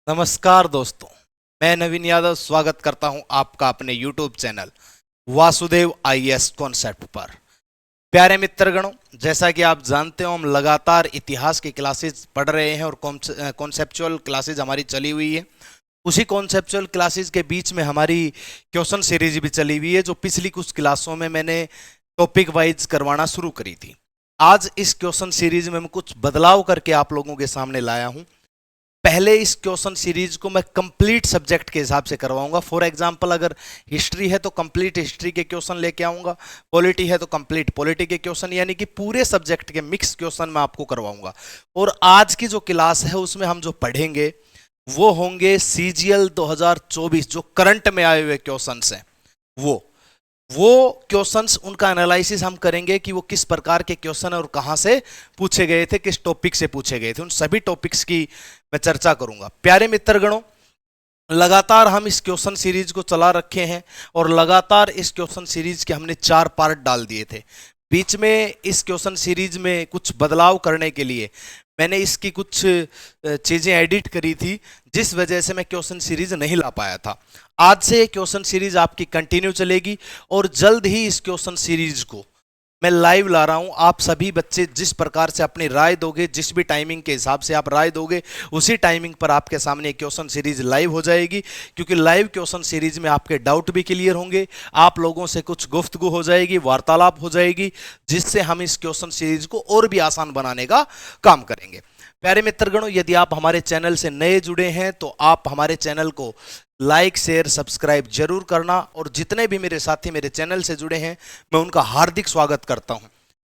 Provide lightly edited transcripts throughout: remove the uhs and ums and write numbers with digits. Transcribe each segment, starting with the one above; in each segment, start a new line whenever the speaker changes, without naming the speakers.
नमस्कार दोस्तों, मैं नवीन यादव स्वागत करता हूं आपका अपने YouTube channel Vasudev IAS concept पर। प्यारे मित्रगणों, जैसा कि आप जानते हो हम लगातार इतिहास की क्लासेस पढ़ रहे हैं और कॉन्सेप्चुअल क्लासेस हमारी चली हुई है। उसी कॉन्सेप्चुअल क्लासेस के बीच में हमारी क्वेश्चन सीरीज भी चली हुई है, जो पिछली कुछ क्लासों में मैंने टॉपिक वाइज करवाना शुरू करी थी। आज इस क्वेश्चन सीरीज में मैं कुछ बदलाव करके आप लोगों के सामने लाया हूं। पहले इस क्वेश्चन सीरीज को मैं कंप्लीट सब्जेक्ट के हिसाब से करवाऊंगा। फॉर एग्जांपल, अगर हिस्ट्री है तो कंप्लीट हिस्ट्री के क्वेश्चन लेके आऊंगा, पॉलिटी है तो कंप्लीट पॉलिटी के क्वेश्चन, यानी कि पूरे सब्जेक्ट के मिक्स क्वेश्चन मैं आपको करवाऊंगा। और आज की जो क्लास है उसमें हम जो पढ़ेंगे वो होंगे सीजीएल 2024, जो करंट में आए हुए क्वेश्चन हैं। वो क्वेश्चंस, उनका एनालिसिस हम करेंगे कि वो किस प्रकार के क्वेश्चन है और कहां से पूछे गए थे, किस टॉपिक से पूछे गए थे। उन सभी टॉपिक्स की मैं चर्चा करूंगा। प्यारे मित्रगणों, लगातार हम इस क्वेश्चन सीरीज को चला रखे हैं और लगातार इस क्वेश्चन सीरीज के हमने 4 पार्ट डाल दिए थे। बीच में इस क्वेश्चन सीरीज में कुछ बदलाव करने के लिए मैंने इसकी कुछ चीज़ें एडिट करी थी, जिस वजह से मैं क्वेश्चन सीरीज नहीं ला पाया था। आज से ये क्वेश्चन सीरीज आपकी कंटिन्यू चलेगी और जल्द ही इस क्वेश्चन सीरीज को मैं लाइव ला रहा हूं। आप सभी बच्चे जिस प्रकार से अपनी राय दोगे, जिस भी टाइमिंग के हिसाब से आप राय दोगे, उसी टाइमिंग पर आपके सामने क्वेश्चन सीरीज लाइव हो जाएगी। क्योंकि लाइव क्वेश्चन सीरीज में आपके डाउट भी क्लियर होंगे, आप लोगों से कुछ गुफ्तगू हो जाएगी, वार्तालाप हो जाएगी, जिससे हम इस क्वेश्चन सीरीज को और भी आसान बनाने का काम करेंगे। प्यारे मित्रगणों, यदि आप हमारे चैनल से नए जुड़े हैं तो आप हमारे चैनल को लाइक शेयर सब्सक्राइब जरूर करना, और जितने भी मेरे साथी मेरे चैनल से जुड़े हैं मैं उनका हार्दिक स्वागत करता हूं।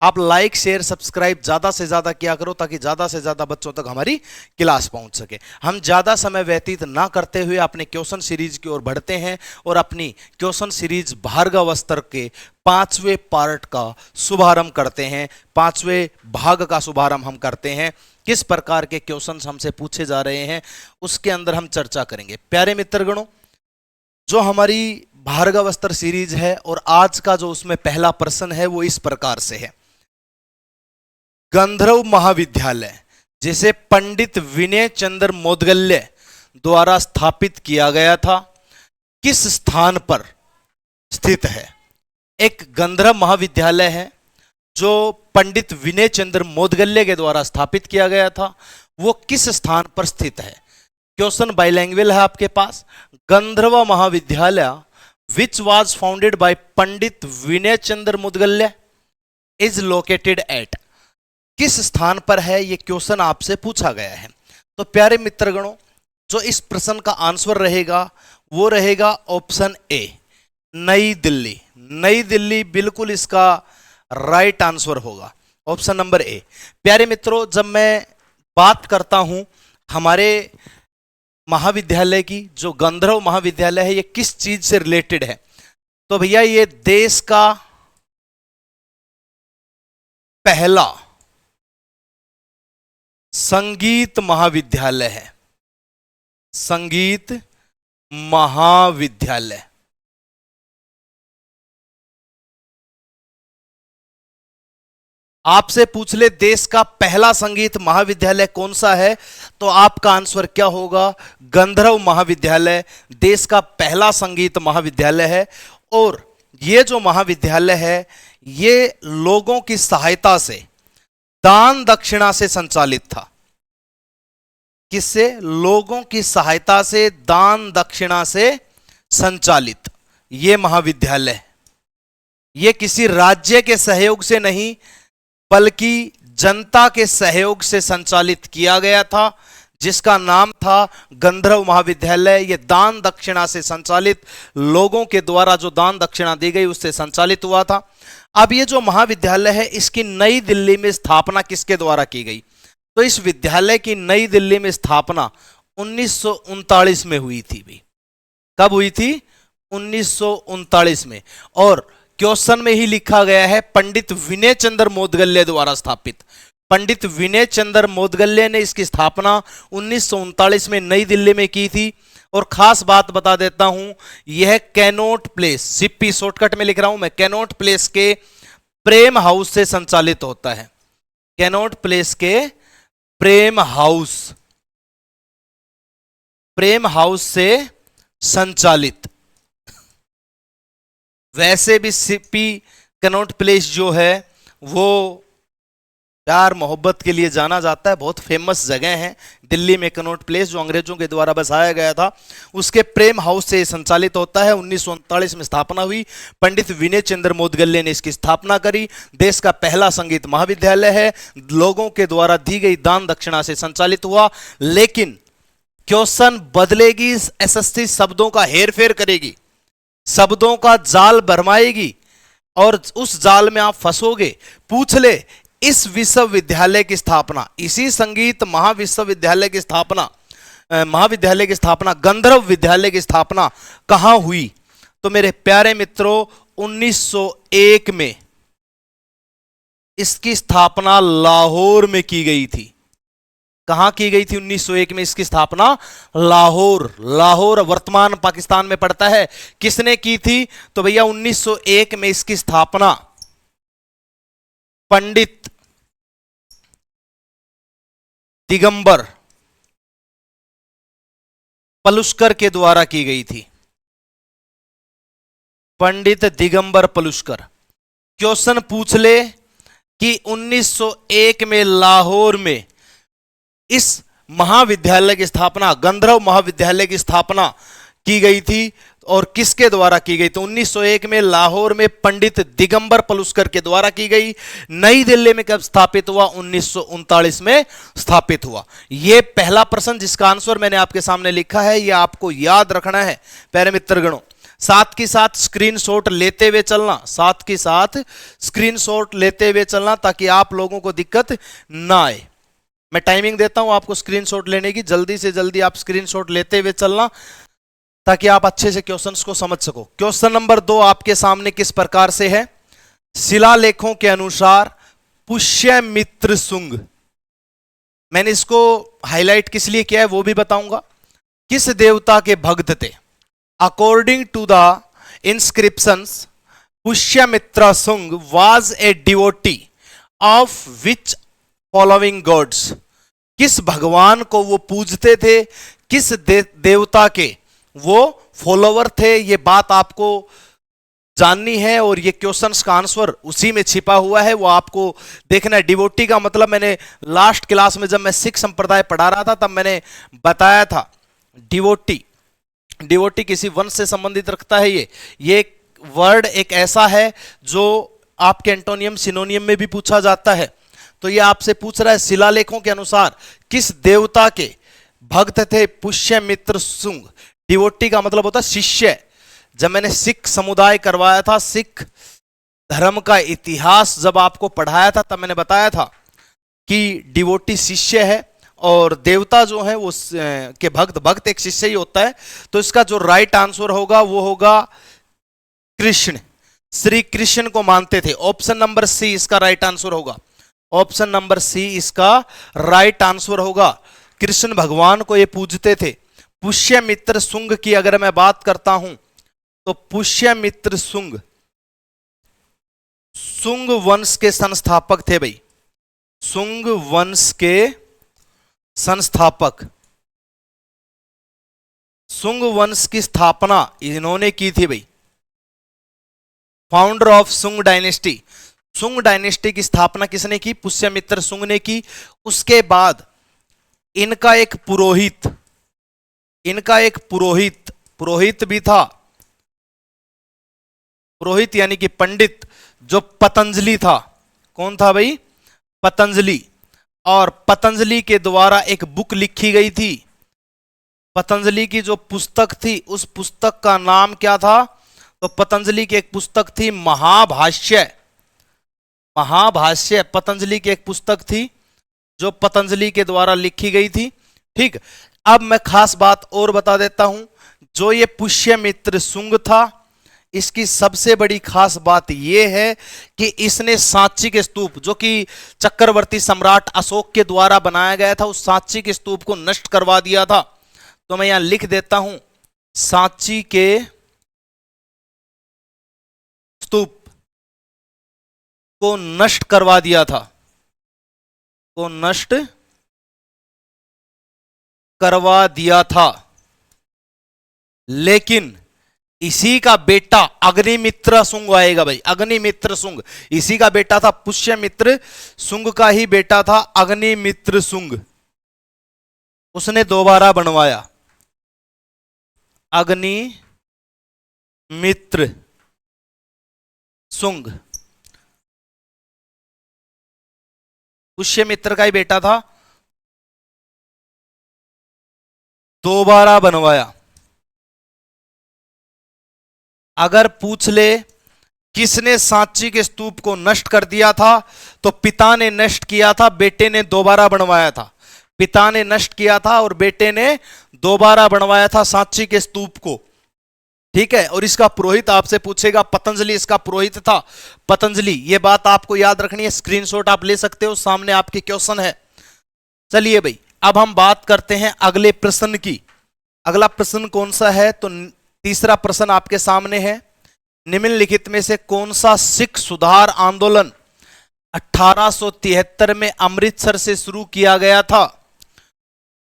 आप लाइक शेयर सब्सक्राइब ज़्यादा से ज़्यादा किया करो, ताकि ज़्यादा से ज़्यादा बच्चों तक हमारी क्लास पहुंच सके। हम ज़्यादा समय व्यतीत ना करते हुए अपने क्वेश्चन सीरीज की ओर बढ़ते हैं और अपनी क्वेश्चन सीरीज भार्गव स्तर के 5वें पार्ट का शुभारंभ करते हैं, 5वें भाग का शुभारंभ हम करते हैं। किस प्रकार के क्वेश्चंस हमसे पूछे जा रहे हैं उसके अंदर हम चर्चा करेंगे। प्यारे मित्रगणों, जो हमारी भार्गव स्तर सीरीज है और आज का जो उसमें पहला प्रश्न है वो इस प्रकार से है। गंधर्व महाविद्यालय जिसे पंडित विनय चंद्र मोदगल्य द्वारा स्थापित किया गया था, किस स्थान पर स्थित है? एक गंधर्व महाविद्यालय है जो पंडित विनय चंद्र मोदगल्य के द्वारा स्थापित किया गया था, वो किस स्थान पर स्थित है? क्वेश्चन बाइलैंग्वेज है आपके पास। Gandharva Mahavidyalaya which was founded by Pandit Vinay Chandra Maudgalya is located at, किस स्थान पर है, ये क्वेश्चन आपसे पूछा गया है। तो प्यारे मित्रगणों, जो इस प्रश्न का आंसर रहेगा वो रहेगा ऑप्शन ए, नई दिल्ली। नई दिल्ली बिल्कुल इसका राइट आंसर होगा, ऑप्शन नंबर ए। प्यारे मित्रों, जब मैं बात करता हूं हमारे महाविद्यालय की, जो गंधर्व महाविद्यालय है ये किस चीज से रिलेटेड है, तो भैया ये देश का पहला संगीत महाविद्यालय है। संगीत महाविद्यालय। आपसे पूछ ले देश का पहला संगीत महाविद्यालय कौन सा है, तो आपका आंसर क्या होगा? गंधर्व महाविद्यालय देश का पहला संगीत महाविद्यालय है। और ये जो महाविद्यालय है ये लोगों की सहायता से, दान दक्षिणा से संचालित था। किससे? लोगों की सहायता से, दान दक्षिणा से संचालित ये महाविद्यालय। ये किसी राज्य के सहयोग से नहीं बल्कि जनता के सहयोग से संचालित किया गया था, जिसका नाम था गंधर्व महाविद्यालय। ये दान दक्षिणा से संचालित, लोगों के द्वारा जो दान दक्षिणा दी गई उससे संचालित हुआ था। अब ये जो महाविद्यालय है इसकी नई दिल्ली में स्थापना किसके द्वारा की गई? तो इस विद्यालय की नई दिल्ली में स्थापना 1939 में हुई थी भी। कब हुई थी? 1939 में। और क्वेश्चन में ही लिखा गया है पंडित विनय चंद्र मोदगल्य द्वारा स्थापित। पंडित विनय चंद्र मोदगल्य ने इसकी स्थापना 1939 में नई दिल्ली में की थी। और खास बात बता देता हूं, यह कैनॉट प्लेस, सीपी शॉर्टकट में लिख रहा हूं मैं, कैनॉट प्लेस के प्रेम हाउस से संचालित होता है। कैनॉट प्लेस के प्रेम हाउस प्रेम हाउस से संचालित। वैसे भी सीपी कनॉट प्लेस जो है वो प्यार मोहब्बत के लिए जाना जाता है, बहुत फेमस जगह है दिल्ली में कनॉट प्लेस, जो अंग्रेजों के द्वारा बसाया गया था। उसके प्रेम हाउस से संचालित होता है। 1939 में स्थापना हुई। पंडित विनय चंद्र मोदगल्ले ने इसकी स्थापना करी। देश का पहला संगीत महाविद्यालय है। लोगों के द्वारा दी गई दान दक्षिणा से संचालित हुआ। लेकिन क्वेश्चन बदलेगी, एसएससी शब्दों का हेरफेर करेगी, शब्दों का जाल भरमाएगी और उस जाल में आप फंसोगे। पूछ ले, इस विश्वविद्यालय की स्थापना, इसी संगीत महाविश्वविद्यालय की स्थापना, महाविद्यालय की स्थापना, गंधर्व विद्यालय की स्थापना कहां हुई? तो मेरे प्यारे मित्रों 1901 में इसकी स्थापना लाहौर में की गई थी। कहां की गई थी 1901 में इसकी स्थापना? लाहौर। लाहौर वर्तमान पाकिस्तान में पड़ता है। किसने की थी? तो भैया 1901 में इसकी स्थापना पंडित दिगंबर पलुस्कर के द्वारा की गई थी। पंडित दिगंबर पलुस्कर। क्वेश्चन पूछ ले कि 1901 में लाहौर में इस महाविद्यालय की स्थापना, गंधर्व महाविद्यालय की स्थापना की गई थी और किसके द्वारा की गई? तो 1901 में लाहौर में पंडित दिगंबर पलुस्कर के द्वारा की गई। नई दिल्ली में कब स्थापित हुआ? 1939 में स्थापित हुआ। यह पहला प्रश्न जिसका आंसर मैंने आपके सामने लिखा है, यह आपको याद रखना है प्यारे मित्रगणों। साथ के साथ स्क्रीनशॉट लेते हुए चलना, साथ के साथ स्क्रीनशॉट लेते हुए चलना ताकि आप लोगों को दिक्कत ना आए। मैं टाइमिंग देता हूं आपको स्क्रीनशॉट लेने की, जल्दी से जल्दी आप स्क्रीनशॉट लेते हुए चलना ताकि आप अच्छे से क्वेश्चंस को समझ सको। क्वेश्चन नंबर 2 आपके सामने किस प्रकार से है? शिलालेखों के अनुसार पुष्यमित्र शुंग, मैंने इसको हाईलाइट किस लिए किया है वो भी बताऊंगा, किस देवता के भक्त थे? According to the inscriptions Pushyamitra Shunga was a devotee of which following gods? किस भगवान को वो पूजते थे? किस देवता के वो फॉलोवर थे? ये बात आपको जाननी है और ये क्वेश्चंस का आंसर उसी में छिपा हुआ है, वो आपको देखना है। डिवोटी का मतलब मैंने लास्ट क्लास में जब मैं सिख संप्रदाय पढ़ा रहा था तब मैंने बताया था। डिवोटी, डिवोटी किसी वंश से संबंधित रखता है। ये वर्ड एक ऐसा है जो आपके एंटोनियम सिनोनियम में भी पूछा जाता है। तो ये आपसे पूछ रहा है शिलालेखों के अनुसार किस देवता के भक्त थे पुष्यमित्र शुंग? डिवोटी का मतलब होता है शिष्य। जब मैंने सिख समुदाय करवाया था, सिख धर्म का इतिहास जब आपको पढ़ाया था, तब मैंने बताया था कि डिवोटी शिष्य है और देवता जो है वो के भक्त एक शिष्य ही होता है। तो इसका जो राइट आंसर होगा वो होगा कृष्ण। श्री कृष्ण को मानते थे। ऑप्शन नंबर सी इसका राइट आंसर होगा। ऑप्शन नंबर सी इसका राइट आंसर होगा। कृष्ण भगवान को ये पूजते थे। पुष्यमित्र शुंग की अगर मैं बात करता हूं तो पुष्यमित्र शुंग शुंग वंश के संस्थापक थे भाई। शुंग वंश के संस्थापक, शुंग वंश की स्थापना इन्होंने की थी भाई। Founder of Shunga dynasty. Shunga dynasty की स्थापना किसने की? पुष्यमित्र शुंग ने की। उसके बाद इनका एक पुरोहित, इनका एक पुरोहित भी था। पुरोहित यानी कि पंडित, जो पतंजलि था। कौन था भाई? पतंजलि। और पतंजलि के द्वारा एक बुक लिखी गई थी। पतंजलि की जो पुस्तक थी उस पुस्तक का नाम क्या था? तो पतंजलि की एक पुस्तक थी महाभाष्य। महाभाष्य पतंजलि की एक पुस्तक थी जो पतंजलि के द्वारा लिखी गई थी। ठीक, अब मैं खास बात और बता देता हूं। जो ये पुष्यमित्र शुंग था, इसकी सबसे बड़ी खास बात यह है कि इसने सांची के स्तूप, जो कि चक्रवर्ती सम्राट अशोक के द्वारा बनाया गया था, उस सांची के स्तूप को नष्ट करवा दिया था। तो मैं यहां लिख देता हूं, सांची के स्तूप को नष्ट करवा दिया था, को नष्ट करवा दिया था। लेकिन इसी का बेटा अग्निमित्र शुंग आएगा भाई, अग्निमित्र शुंग। इसी का बेटा था पुष्यमित्र शुंग का ही बेटा था अग्निमित्र शुंग। उसने दोबारा बनवाया अग्निमित्र शुंग। पुष्यमित्र का ही बेटा था, दोबारा बनवाया। अगर पूछ ले किसने सांची के स्तूप को नष्ट कर दिया था, तो पिता ने नष्ट किया था, बेटे ने दोबारा बनवाया था। पिता ने नष्ट किया था और बेटे ने दोबारा बनवाया था सांची के स्तूप को। ठीक है, और इसका पुरोहित आपसे पूछेगा, पतंजलि इसका पुरोहित था। पतंजलि, ये बात आपको याद रखनी है, स्क्रीनशॉट आप ले सकते हो, सामने आपके क्वेश्चन है। चलिए भाई, अब हम बात करते हैं अगले प्रश्न की। अगला प्रश्न कौन सा है, तो तीसरा प्रश्न आपके सामने है। निम्नलिखित में से कौन सा सिख सुधार आंदोलन 1873 में अमृतसर से शुरू किया गया था?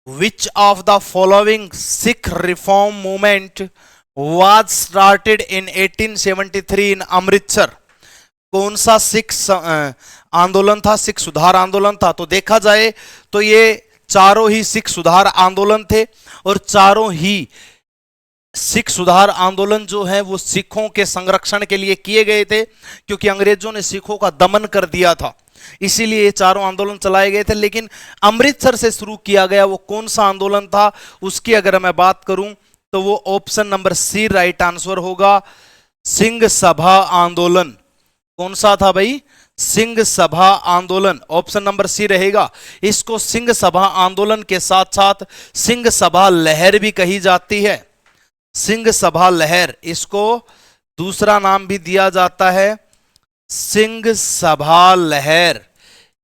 विच of the following Sikh reform movement was started in 1873 इन अमृतसर? कौन सा सिख आंदोलन था, सिख सुधार आंदोलन था? तो देखा जाए तो ये चारों ही सिख सुधार आंदोलन थे, और चारों ही सिख सुधार आंदोलन जो है वो सिखों के संरक्षण के लिए किए गए थे, क्योंकि अंग्रेजों ने सिखों का दमन कर दिया था, इसीलिए ये चारों आंदोलन चलाए गए थे। लेकिन अमृतसर से शुरू किया गया वो कौन सा आंदोलन था, उसकी अगर मैं बात करूं तो वो option number C right answer होगा, सिंह सभा आंदोलन। कौन सा था भाई? सिंह सभा आंदोलन, ऑप्शन नंबर सी रहेगा। इसको सिंह सभा आंदोलन के साथ साथ सिंह सभा लहर भी कही जाती है। सिंह सभा लहर, इसको दूसरा नाम भी दिया जाता है सिंह सभा लहर,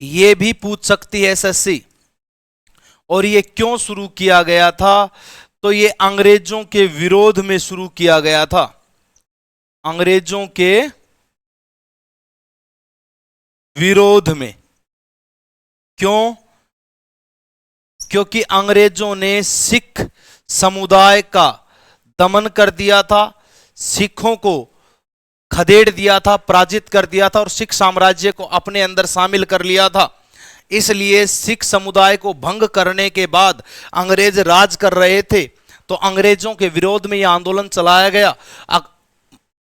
ये भी पूछ सकती है एसएससी। और ये क्यों शुरू किया गया था? तो ये अंग्रेजों के विरोध में शुरू किया गया था। अंग्रेजों के विरोध में। क्यों? क्योंकि अंग्रेजों ने सिख समुदाय का दमन कर दिया था, सिखों को खदेड़ दिया था, पराजित कर दिया था, और सिख साम्राज्य को अपने अंदर शामिल कर लिया था। इसलिए सिख समुदाय को भंग करने के बाद अंग्रेज राज कर रहे थे, तो अंग्रेजों के विरोध में यह आंदोलन चलाया गया।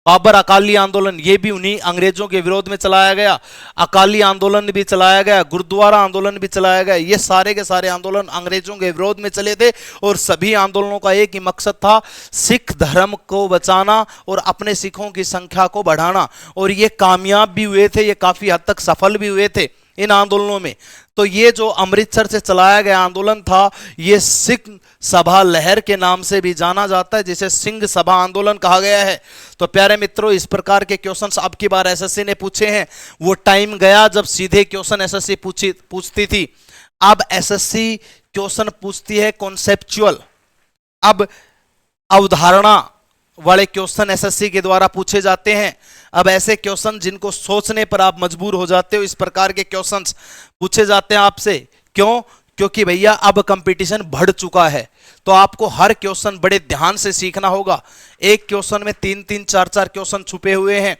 बाबर अकाली आंदोलन, ये भी उन्हीं अंग्रेजों के विरोध में चलाया गया। अकाली आंदोलन भी चलाया गया, गुरुद्वारा आंदोलन भी चलाया गया। ये सारे के सारे आंदोलन अंग्रेजों के विरोध में चले थे, और सभी आंदोलनों का एक ही मकसद था, सिख धर्म को बचाना और अपने सिखों की संख्या को बढ़ाना। और ये कामयाब भी हुए थे, ये काफी हद तक सफल भी हुए थे इन आंदोलनों में। तो ये जो अमृतसर से चलाया गया आंदोलन था, ये सिख सभा लहर के नाम से भी जाना जाता है, जिसे सिंह सभा आंदोलन कहा गया है। तो प्यारे मित्रों, इस प्रकार के क्वेश्चंस अब की बार एसएससी ने पूछे हैं। वो टाइम गया जब सीधे क्वेश्चन एसएससी पूछती थी। अब एसएससी क्वेश्चन पूछती है कॉन्सेप्चुअल। अब अवधारणा वाले क्वेश्चन एसएससी के द्वारा पूछे जाते हैं। अब ऐसे क्वेश्चन जिनको सोचने पर आप मजबूर हो जाते हो, इस प्रकार के क्वेश्चंस पूछे जाते हैं आपसे। क्यों? क्योंकि भैया अब कंपटीशन बढ़ चुका है, तो आपको हर क्वेश्चन बड़े ध्यान से सीखना होगा। एक क्वेश्चन में 3-3, 4-4 क्वेश्चन छुपे हुए हैं,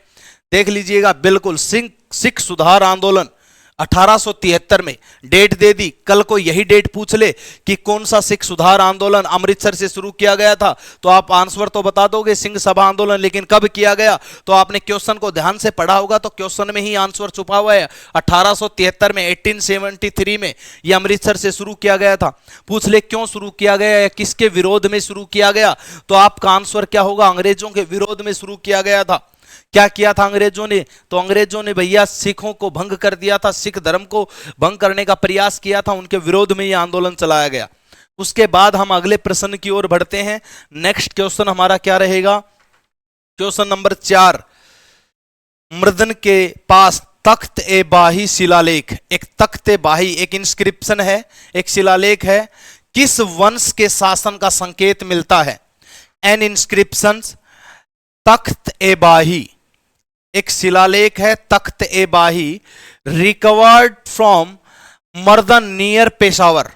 देख लीजिएगा। बिल्कुल सिख सुधार आंदोलन 1873 में डेट दे दी, कल को यही डेट पूछ ले कि कौन सा सिख सुधार आंदोलन अमृतसर से शुरू किया गया था, तो आप आंसर तो बता दोगे सिंह सभा आंदोलन, लेकिन कब किया गया? तो आपने क्वेश्चन को ध्यान से पढ़ा होगा, तो क्वेश्चन में ही आंसर छुपा हुआ है। 1873 में, 1873 में यह अमृतसर से शुरू किया गया था। पूछ ले क्यों शुरू किया गया या किसके विरोध में शुरू किया गया, तो आपका आंसर क्या होगा? अंग्रेजों के विरोध में शुरू किया गया था। क्या किया था अंग्रेजों ने? तो अंग्रेजों ने भैया सिखों को भंग कर दिया था, सिख धर्म को भंग करने का प्रयास किया था, उनके विरोध में यह आंदोलन चलाया गया। उसके बाद हम अगले प्रश्न की ओर बढ़ते हैं। नेक्स्ट क्वेश्चन हमारा क्या रहेगा? Question number 4। मृदन के पास तख्त ए बाही शिलालेख, एक तख्त ए बाही, एक इंस्क्रिप्शन है, एक शिलालेख है, किस वंश के शासन का संकेत मिलता है? एन इंस्क्रिप्शन, तख्त ए बाही, एक शिलालेख है तख्त ए बाही, रिकवर्ड फ्रॉम मर्दन near Peshawar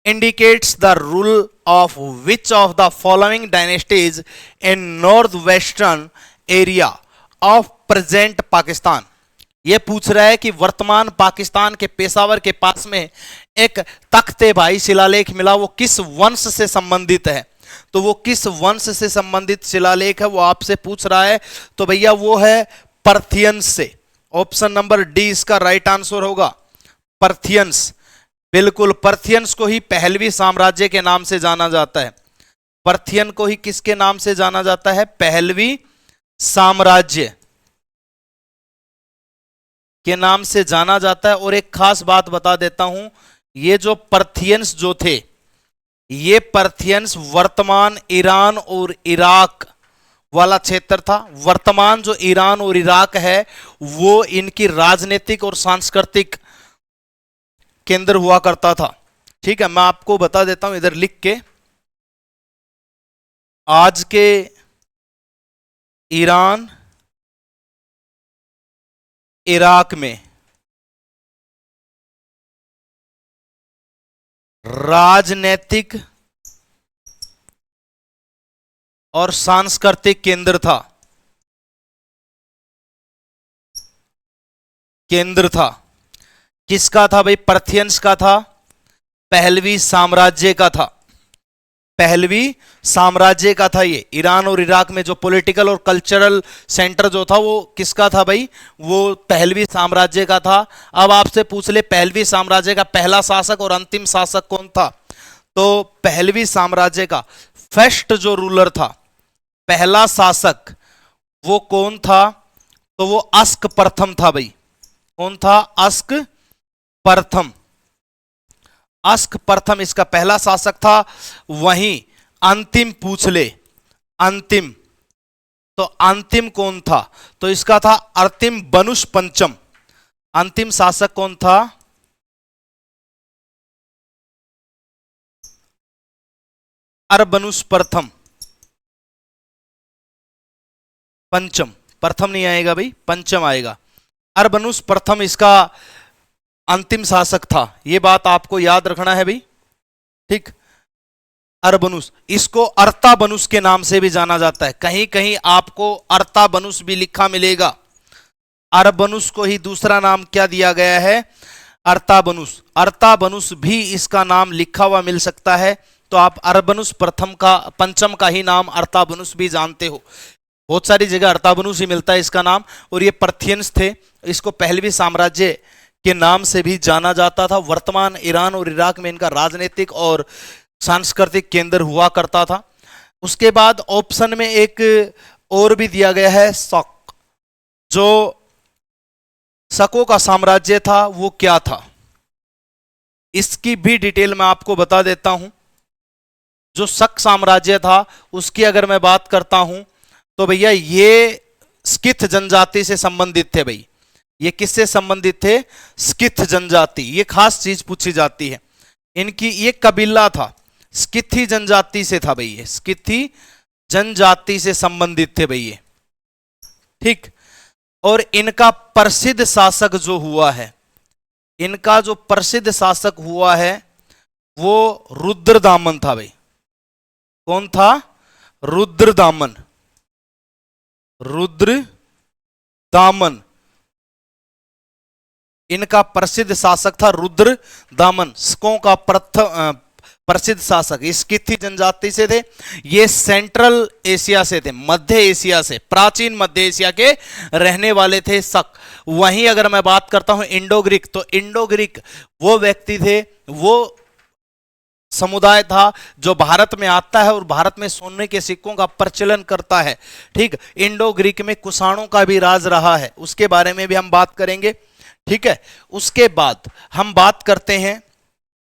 indicates the rule of which of the following dynasties in northwestern area of present Pakistan। ये पूछ रहा है कि वर्तमान पाकिस्तान के पेशावर के पास में एक तख्ते भाई शिलालेख मिला, वो किस वंश से संबंधित है। तो वो किस वंश से संबंधित शिलालेख है वो आपसे पूछ रहा है। तो भैया वो है पर्थियंस से। ऑप्शन नंबर डी इसका राइट आंसर होगा, पर्थियंस। बिल्कुल, पर्थियंस को ही पहलवी साम्राज्य के नाम से जाना जाता है। पर्थियन को ही किसके नाम से जाना जाता है? पहलवी साम्राज्य के नाम से जाना जाता है। और एक खास बात बता देता हूं, ये जो पर्थियंस जो थे, ये पर्थियंस वर्तमान ईरान और इराक वाला क्षेत्र था। वर्तमान जो ईरान और इराक है वो इनकी राजनीतिक और सांस्कृतिक केंद्र हुआ करता था। ठीक है, मैं आपको बता देता हूं इधर लिख के। आज के ईरान इराक में राजनीतिक और सांस्कृतिक केंद्र था। किसका था भाई? पर्थियंस का था, पहलवी साम्राज्य का था। पहलवी साम्राज्य का था ये। ईरान और इराक में जो पॉलिटिकल और कल्चरल सेंटर जो था वो किसका था भाई? वो पहलवी साम्राज्य का था। अब आपसे पूछ ले पहलवी साम्राज्य का पहला शासक और अंतिम शासक कौन था? तो पहलवी साम्राज्य का फर्स्ट जो रूलर था, पहला शासक, वो कौन था? तो वो अस्क प्रथम था भाई। कौन था? अस्क प्रथम। अस्क प्रथम इसका पहला शासक था। वहीं अंतिम पूछ ले, अंतिम, तो अंतिम कौन था? तो इसका था अर्तिम बनुष पंचम। अंतिम शासक कौन था? अरबनुष प्रथम। पंचम, प्रथम नहीं आएगा भाई, पंचम आएगा। अरबनुष प्रथम इसका अंतिम शासक था। यह बात आपको याद रखना है भाई। ठीक, अरबनुस, इसको अर्ताबनुस के नाम से भी जाना जाता है। कहीं कहीं आपको अर्ताबनुस भी लिखा मिलेगा। अरबनुस को ही दूसरा नाम क्या दिया गया है? अर्ताबनुस। अर्ताबनुस भी इसका नाम लिखा हुआ मिल सकता है। तो आप अरबनुस प्रथम का, पंचम का ही नाम अर्ताबनुस भी जानते हो। बहुत सारी जगह अर्ताबनुस ही मिलता है इसका नाम। और ये पर्थियंस थे, इसको पहलवी साम्राज्य के नाम से भी जाना जाता था। वर्तमान ईरान और इराक में इनका राजनीतिक और सांस्कृतिक केंद्र हुआ करता था। उसके बाद ऑप्शन में एक और भी दिया गया है, शक। जो शकों का साम्राज्य था वो क्या था? इसकी भी डिटेल मैं आपको बता देता हूं। जो शक साम्राज्य था उसकी अगर मैं बात करता हूं तो भैया ये स्किथ जनजाति से संबंधित थे भाई। ये किससे संबंधित थे? स्किथ जनजाति। ये खास चीज पूछी जाती है। इनकी ये कबीला था, स्किथी जनजाति से था भाई। ये स्किथी जनजाति से संबंधित थे भाई ये। ठीक, और इनका प्रसिद्ध शासक जो हुआ है, इनका जो प्रसिद्ध शासक हुआ है वो रुद्रदामन था भाई। कौन था? रुद्रदामन। रुद्रदामन इनका प्रसिद्ध शासक था, रुद्रदामन। शकों का प्रसिद्ध शासक स्किथी जनजाति से थे। ये सेंट्रल एशिया से थे, मध्य एशिया से, प्राचीन मध्य एशिया के रहने वाले थे शक। वहीं अगर मैं बात करता हूं इंडो ग्रीक, तो इंडो ग्रीक वो व्यक्ति थे, वो समुदाय था जो भारत में आता है और भारत में सोने के सिक्कों का प्रचलन करता है। ठीक, इंडो ग्रीक में कुषाणों का भी राज रहा है, उसके बारे में भी हम बात करेंगे। ठीक है, उसके बाद हम बात करते हैं,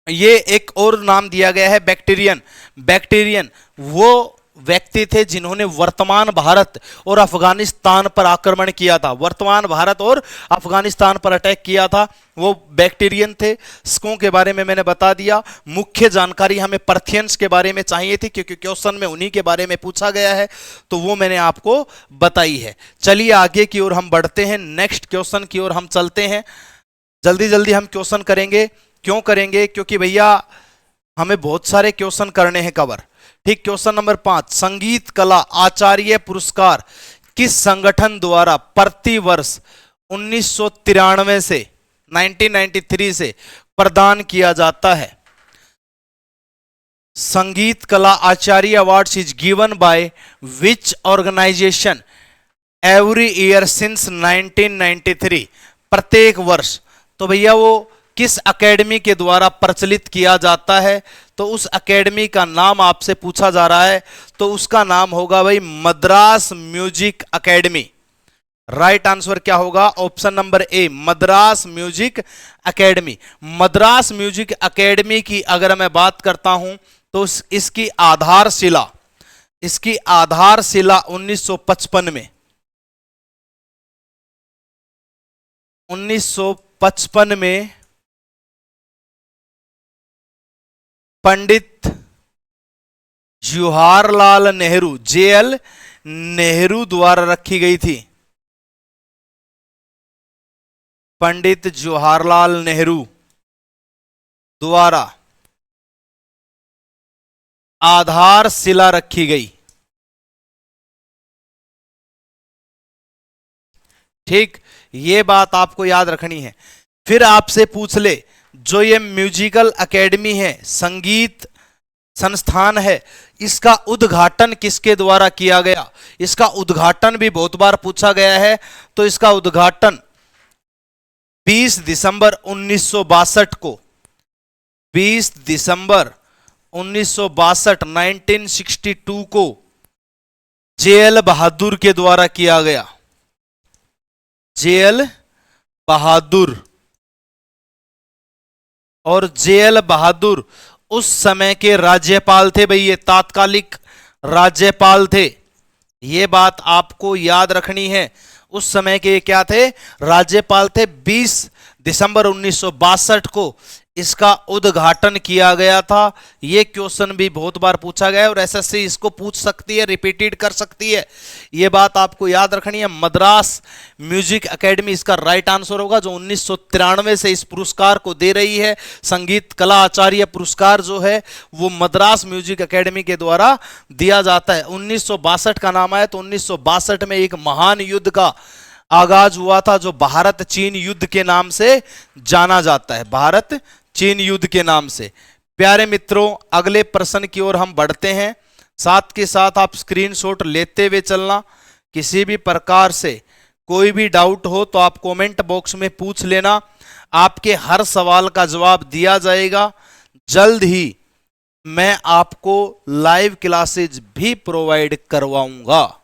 ये एक और नाम दिया गया है बैक्टीरियन। बैक्टीरियन वो व्यक्ति थे जिन्होंने वर्तमान भारत और अफगानिस्तान पर आक्रमण किया था। वर्तमान भारत और अफगानिस्तान पर अटैक किया था, वो बैक्टीरियन थे। शकों के बारे में मैंने बता दिया। मुख्य जानकारी हमें पर्थियंस के बारे में चाहिए थी क्योंकि क्वेश्चन में उन्हीं के बारे में पूछा गया है, तो वो मैंने आपको बताई है। चलिए आगे की ओर हम बढ़ते हैं, नेक्स्ट क्वेश्चन की ओर हम चलते हैं। जल्दी जल्दी हम क्वेश्चन करेंगे। क्यों करेंगे? क्योंकि भैया हमें बहुत सारे क्वेश्चन करने हैं कवर। ठीक, क्वेश्चन नंबर 5, संगीत कला आचार्य पुरस्कार किस संगठन द्वारा प्रति वर्ष 1993 से 1993 से प्रदान किया जाता है? Sangeet Kala Acharya awards is given by which organisation every year since 1993? प्रत्येक वर्ष। तो भैया वो किस एकेडमी के द्वारा प्रचलित किया जाता है? तो उस एकेडमी का नाम आपसे पूछा जा रहा है, तो उसका नाम होगा भाई Madras music academy. Right answer क्या होगा? Option number A, Madras music academy. Madras music academy की अगर मैं बात करता हूं तो इसकी आधारशिला 1955 में 1955 में पंडित जवाहरलाल नेहरू, जेएल नेहरू द्वारा रखी गई थी। पंडित जवाहरलाल नेहरू द्वारा आधारशिला रखी गई। ठीक, ये बात आपको याद रखनी है। फिर आपसे पूछ ले, जो ये म्यूजिकल एकेडमी है, संगीत संस्थान है, इसका उद्घाटन किसके द्वारा किया गया? इसका उद्घाटन भी बहुत बार पूछा गया है। तो इसका उद्घाटन 20 दिसंबर 1962 को 20 दिसंबर 1962 को जेएल बहादुर के द्वारा किया गया। जेएल बहादुर। और जेएल बहादुर उस समय के राज्यपाल थे भाई, ये तात्कालिक राज्यपाल थे। ये बात आपको याद रखनी है। उस समय के क्या थे? राज्यपाल थे। 20 दिसंबर 1962 को इसका उद्घाटन किया गया था। यह क्वेश्चन भी बहुत बार पूछा गया है और एसएससी इसको पूछ सकती है, रिपीटेड कर सकती है। यह बात आपको याद रखनी है। मद्रास म्यूजिक एकेडमी इसका राइट आंसर होगा, जो 1993 से इस पुरस्कार को दे रही है। संगीत कला आचार्य पुरस्कार जो है वो मद्रास म्यूजिक एकेडमी के द्वारा दिया जाता है। 1962 का नाम आया तो 1962 में एक महान युद्ध का आगाज हुआ था, जो भारत चीन युद्ध के नाम से जाना जाता है। भारत चीन युद्ध के नाम से। प्यारे मित्रों, अगले प्रश्न की ओर हम बढ़ते हैं। साथ के साथ आप स्क्रीनशॉट लेते हुए चलना। किसी भी प्रकार से कोई भी डाउट हो तो आप कमेंट बॉक्स में पूछ लेना। आपके हर सवाल का जवाब दिया जाएगा। जल्द ही मैं आपको लाइव क्लासेज भी प्रोवाइड करवाऊंगा।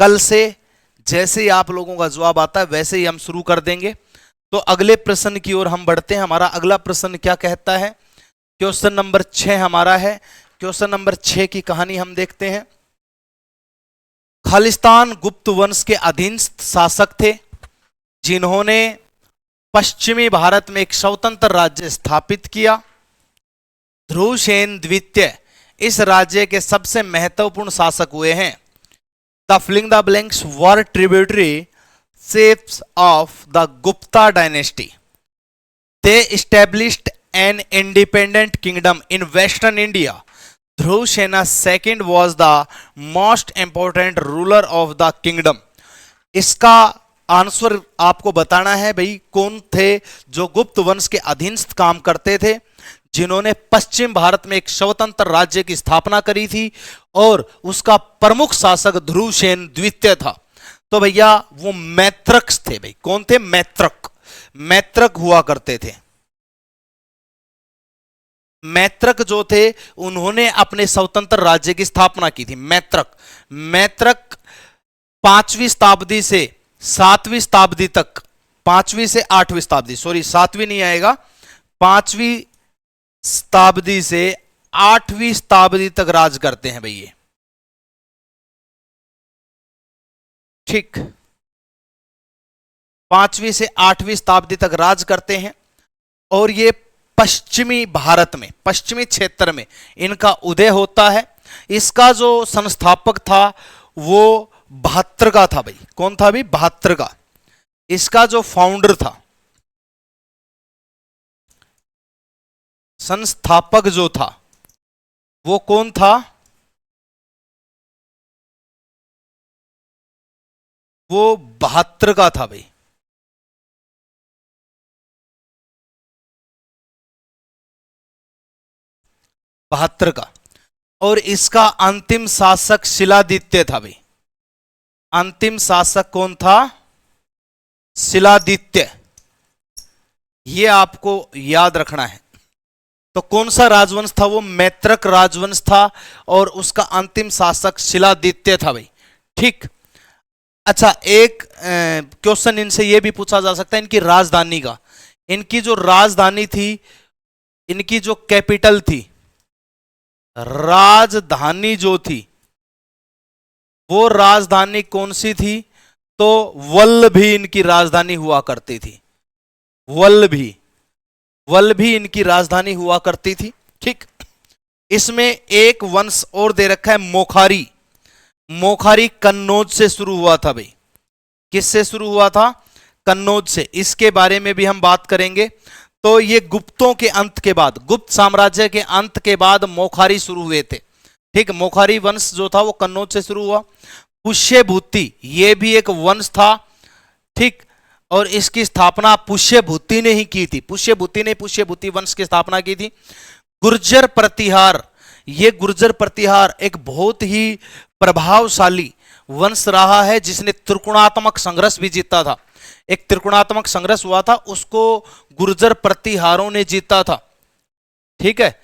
कल से जैसे ही आप लोगों का जवाब आता है वैसे ही हम शुरू कर देंगे। तो अगले प्रश्न की ओर हम बढ़ते हैं। हमारा अगला प्रश्न क्या कहता है? क्वेश्चन नंबर 6 हमारा है। क्वेश्चन नंबर 6 की कहानी हम देखते हैं। खालिस्तान गुप्त वंश के अधीनस्थ शासक थे, जिन्होंने पश्चिमी भारत में एक स्वतंत्र राज्य स्थापित किया। ध्रुवसेन द्वितीय इस राज्य के सबसे महत्वपूर्ण शासक हुए हैं। The filling the blanks were tributary chiefs of the Gupta dynasty. They established an independent kingdom in Western India. Dhruvsena II was the most important ruler of the kingdom. इसका आंसर आपको बताना है भाई, कौन थे जो गुप्त वंश के अधीनस्थ काम करते थे, जिन्होंने पश्चिम भारत में एक स्वतंत्र राज्य की स्थापना करी थी और उसका प्रमुख शासक ध्रुवसेन द्वितीय था। तो भैया वो मैत्रक थे भाई। कौन थे? मैत्रक। मैत्रक हुआ करते थे। मैत्रक जो थे उन्होंने अपने स्वतंत्र राज्य की स्थापना की थी। मैत्रक 5वीं शताब्दी से 7वीं शताब्दी तक, 5वीं से 8वीं शताब्दी, सॉरी 7वीं नहीं आएगा, 5वीं शताब्दी से 8वीं शताब्दी तक राज करते हैं भैया। ठीक, 5वीं से 8वीं शताब्दी तक राज करते हैं और ये पश्चिमी भारत में, पश्चिमी क्षेत्र में इनका उदय होता है। इसका जो संस्थापक था वो भातृका था भाई। कौन था भाई? भातृका। इसका जो फाउंडर था संस्थापक जो था वो कौन था? वो 72 का था भाई। 72 का। और इसका अंतिम शासक शिलादित्य था भाई। अंतिम शासक कौन था? शिलादित्य। ये आपको याद रखना है। तो कौन सा राजवंश था वो? मैत्रक राजवंश था और उसका अंतिम शासक शिलादित्य था भाई। ठीक। अच्छा, एक क्वेश्चन इनसे ये भी पूछा जा सकता है इनकी राजधानी का। इनकी जो राजधानी थी, इनकी जो कैपिटल थी, राजधानी जो थी, वो राजधानी कौन सी थी? तो वल्लभी इनकी राजधानी हुआ करती थी। वल्लभी। वल्लभी इनकी राजधानी हुआ करती थी। ठीक। इसमें एक वंश और दे रखा है, मोखारी। मोखारी कन्नौज से शुरू हुआ था भाई। किससे शुरू हुआ था? कन्नौज से। इसके बारे में भी हम बात करेंगे। तो ये गुप्तों के अंत के बाद, गुप्त साम्राज्य के अंत के बाद मोखारी शुरू हुए थे। ठीक। मोखारी वंश जो था वो कन्नौज से शुरू हुआ। पुष्यभूति ये भी एक वंश था। ठीक। और इसकी स्थापना पुष्यभूति ने ही की थी। पुष्यभूति ने पुष्यभूति वंश की स्थापना की थी। गुर्जर प्रतिहार, ये गुर्जर प्रतिहार एक बहुत ही प्रभावशाली वंश रहा है जिसने त्रिकोणात्मक संघर्ष भी जीता था। एक त्रिकोणात्मक संघर्ष हुआ था, उसको गुर्जर प्रतिहारों ने जीता था। ठीक है।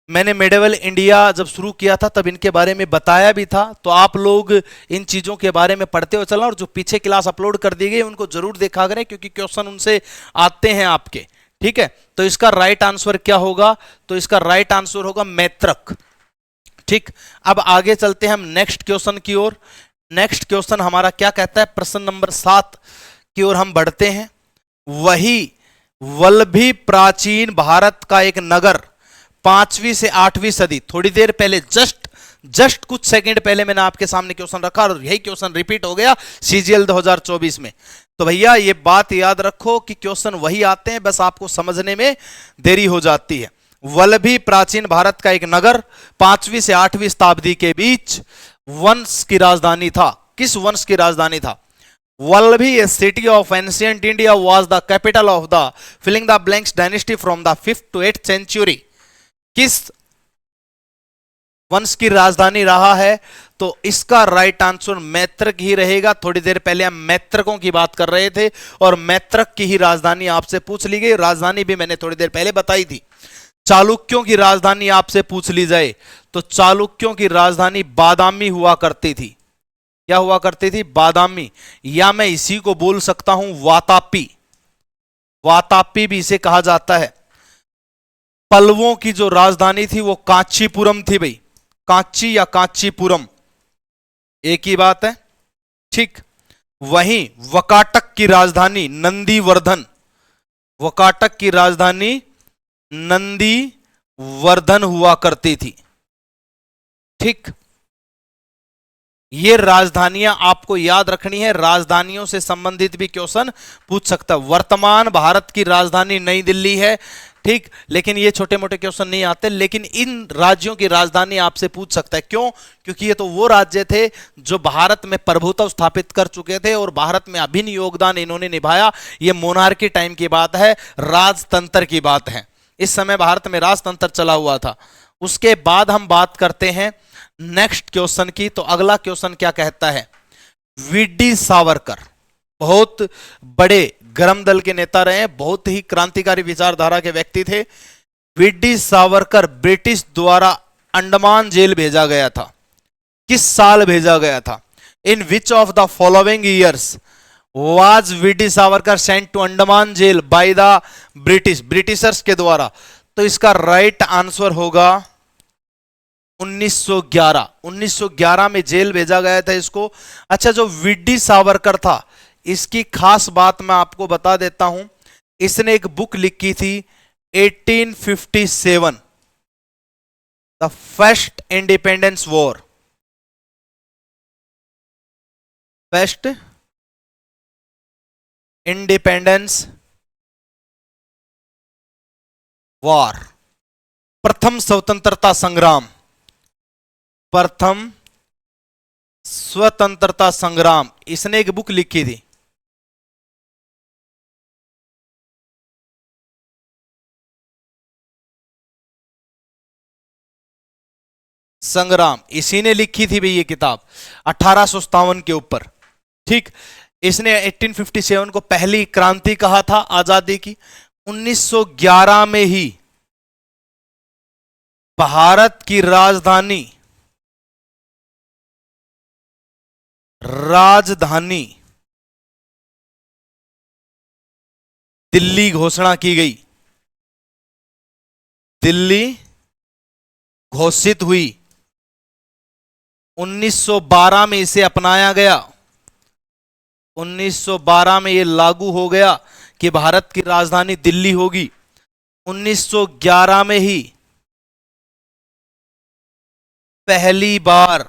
मैंने मेडिवल इंडिया जब शुरू किया था तब इनके बारे में बताया भी था, तो आप लोग इन चीजों के बारे में पढ़ते हुए चलना। और जो पीछे क्लास अपलोड कर दी गई उनको जरूर देखा करें क्योंकि क्वेश्चन उनसे आते हैं आपके। ठीक है। तो इसका राइट आंसर क्या होगा? तो इसका राइट आंसर होगा मैत्रक। ठीक। अब आगे चलते हैं हम नेक्स्ट क्वेश्चन की ओर। नेक्स्ट क्वेश्चन हमारा क्या कहता है? प्रश्न नंबर 7 की ओर हम बढ़ते हैं। वही वल्लभी प्राचीन भारत का एक नगर 5वीं से 8वीं सदी, थोड़ी देर पहले जस्ट कुछ सेकंड पहले मैंने आपके सामने क्वेश्चन रखा और यही क्वेश्चन रिपीट हो गया सीजीएल 2024 में। तो भैया ये बात याद रखो कि क्वेश्चन वही आते हैं, बस आपको समझने में देरी हो जाती है। वल्लभी प्राचीन भारत का एक नगर 5वीं से 8वीं शताब्दी के बीच वंश की राजधानी था। किस वंश की राजधानी था? Vallabhi, a city of ancient India, was the capital of the filling the blanks dynasty from the 5th to 8th century. किस वंश की राजधानी रहा है? तो इसका राइट आंसर मैत्रक ही रहेगा। थोड़ी देर पहले हम मैत्रकों की बात कर रहे थे और मैत्रक की ही राजधानी आपसे पूछ ली गई। राजधानी भी मैंने थोड़ी देर पहले बताई थी। चालुक्यों की राजधानी आपसे पूछ ली जाए तो चालुक्यों की राजधानी बादामी हुआ करती थी। क्या हुआ करती थी? बादामी। या मैं इसी को बोल सकता हूं वातापी। वातापी भी इसे कहा जाता है। पल्लवों की जो राजधानी थी वो कांचीपुरम थी भाई। कांची या कांचीपुरम एक ही बात है। ठीक। वहीं वकाटक की राजधानी नंदीवर्धन। वकाटक की राजधानी नंदीवर्धन हुआ करती थी। ठीक। ये राजधानियां आपको याद रखनी है। राजधानियों से संबंधित भी क्वेश्चन पूछ सकता है। वर्तमान भारत की राजधानी नई दिल्ली है। ठीक। लेकिन ये छोटे मोटे क्वेश्चन नहीं आते, लेकिन इन राज्यों की राजधानी आपसे पूछ सकता है। क्यों? क्योंकि ये तो वो राज्य थे जो भारत में प्रभुत्व स्थापित कर चुके थे और भारत में अभिन्न योगदान इन्होंने निभाया। ये मोनार्की टाइम की बात है, राजतंत्र की बात है। इस समय भारत में राजतंत्र चला हुआ था। उसके बाद हम बात करते हैं नेक्स्ट क्वेश्चन की। तो अगला क्वेश्चन क्या कहता है? वीडी सावरकर बहुत बड़े गर्म दल के नेता रहे, बहुत ही क्रांतिकारी विचारधारा के व्यक्ति थे। वीडी सावरकर ब्रिटिश द्वारा अंडमान जेल भेजा गया था। किस साल भेजा गया था? In which of the following years was VD Savarkar sent to Andaman jail by the Britishers के द्वारा? तो इसका राइट आंसर होगा 1911। 1911 में जेल भेजा गया था इसको। अच्छा, जो वीडी सावरकर था इसकी खास बात मैं आपको बता देता हूं। इसने एक बुक लिखी थी 1857, the first independence war. First independence war प्रथम स्वतंत्रता संग्राम, प्रथम स्वतंत्रता संग्राम, इसने एक बुक लिखी थी। संग्राम, इसी ने लिखी थी भाई ये किताब 1857 के ऊपर। ठीक, इसने 1857 को पहली क्रांति कहा था आजादी की। 1911 में ही भारत की राजधानी दिल्ली घोषणा की गई, दिल्ली घोषित हुई। 1912 में इसे अपनाया गया, 1912 में यह लागू हो गया कि भारत की राजधानी दिल्ली होगी। 1911 में ही पहली बार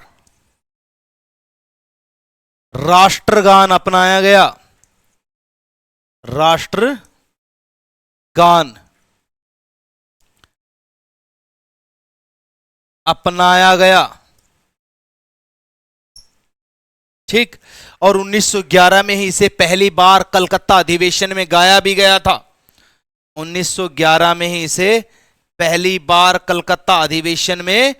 राष्ट्रगान अपनाया गया, राष्ट्रगान अपनाया गया। ठीक, और 1911 में ही इसे पहली बार कलकत्ता अधिवेशन में गाया भी गया था। 1911 में ही इसे पहली बार कलकत्ता अधिवेशन में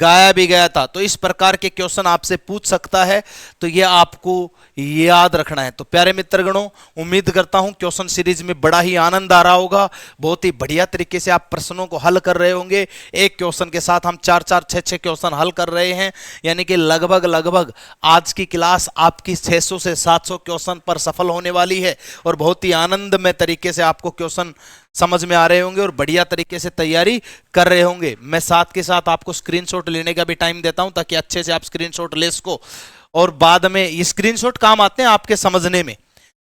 गाया भी गया था। तो इस प्रकार के क्वेश्चन आपसे पूछ सकता है, तो ये आपको याद रखना है। तो प्यारे मित्रगणों, उम्मीद करता हूं क्वेश्चन सीरीज में बड़ा ही आनंद आ रहा होगा, बहुत ही बढ़िया तरीके से आप प्रश्नों को हल कर रहे होंगे। एक क्वेश्चन के साथ हम 4-4, 6-6 क्वेश्चन हल कर रहे हैं, यानी कि लगभग आज की क्लास आपकी 600 से 700 क्वेश्चन पर सफल होने वाली है और बहुत ही आनंदमय तरीके से आपको क्वेश्चन समझ में आ रहे होंगे और बढ़िया तरीके से तैयारी कर रहे होंगे। मैं साथ के साथ आपको स्क्रीनशॉट लेने का भी टाइम देता हूं ताकि अच्छे से आप स्क्रीनशॉट ले सको, और बाद में ये स्क्रीनशॉट काम आते हैं आपके समझने में,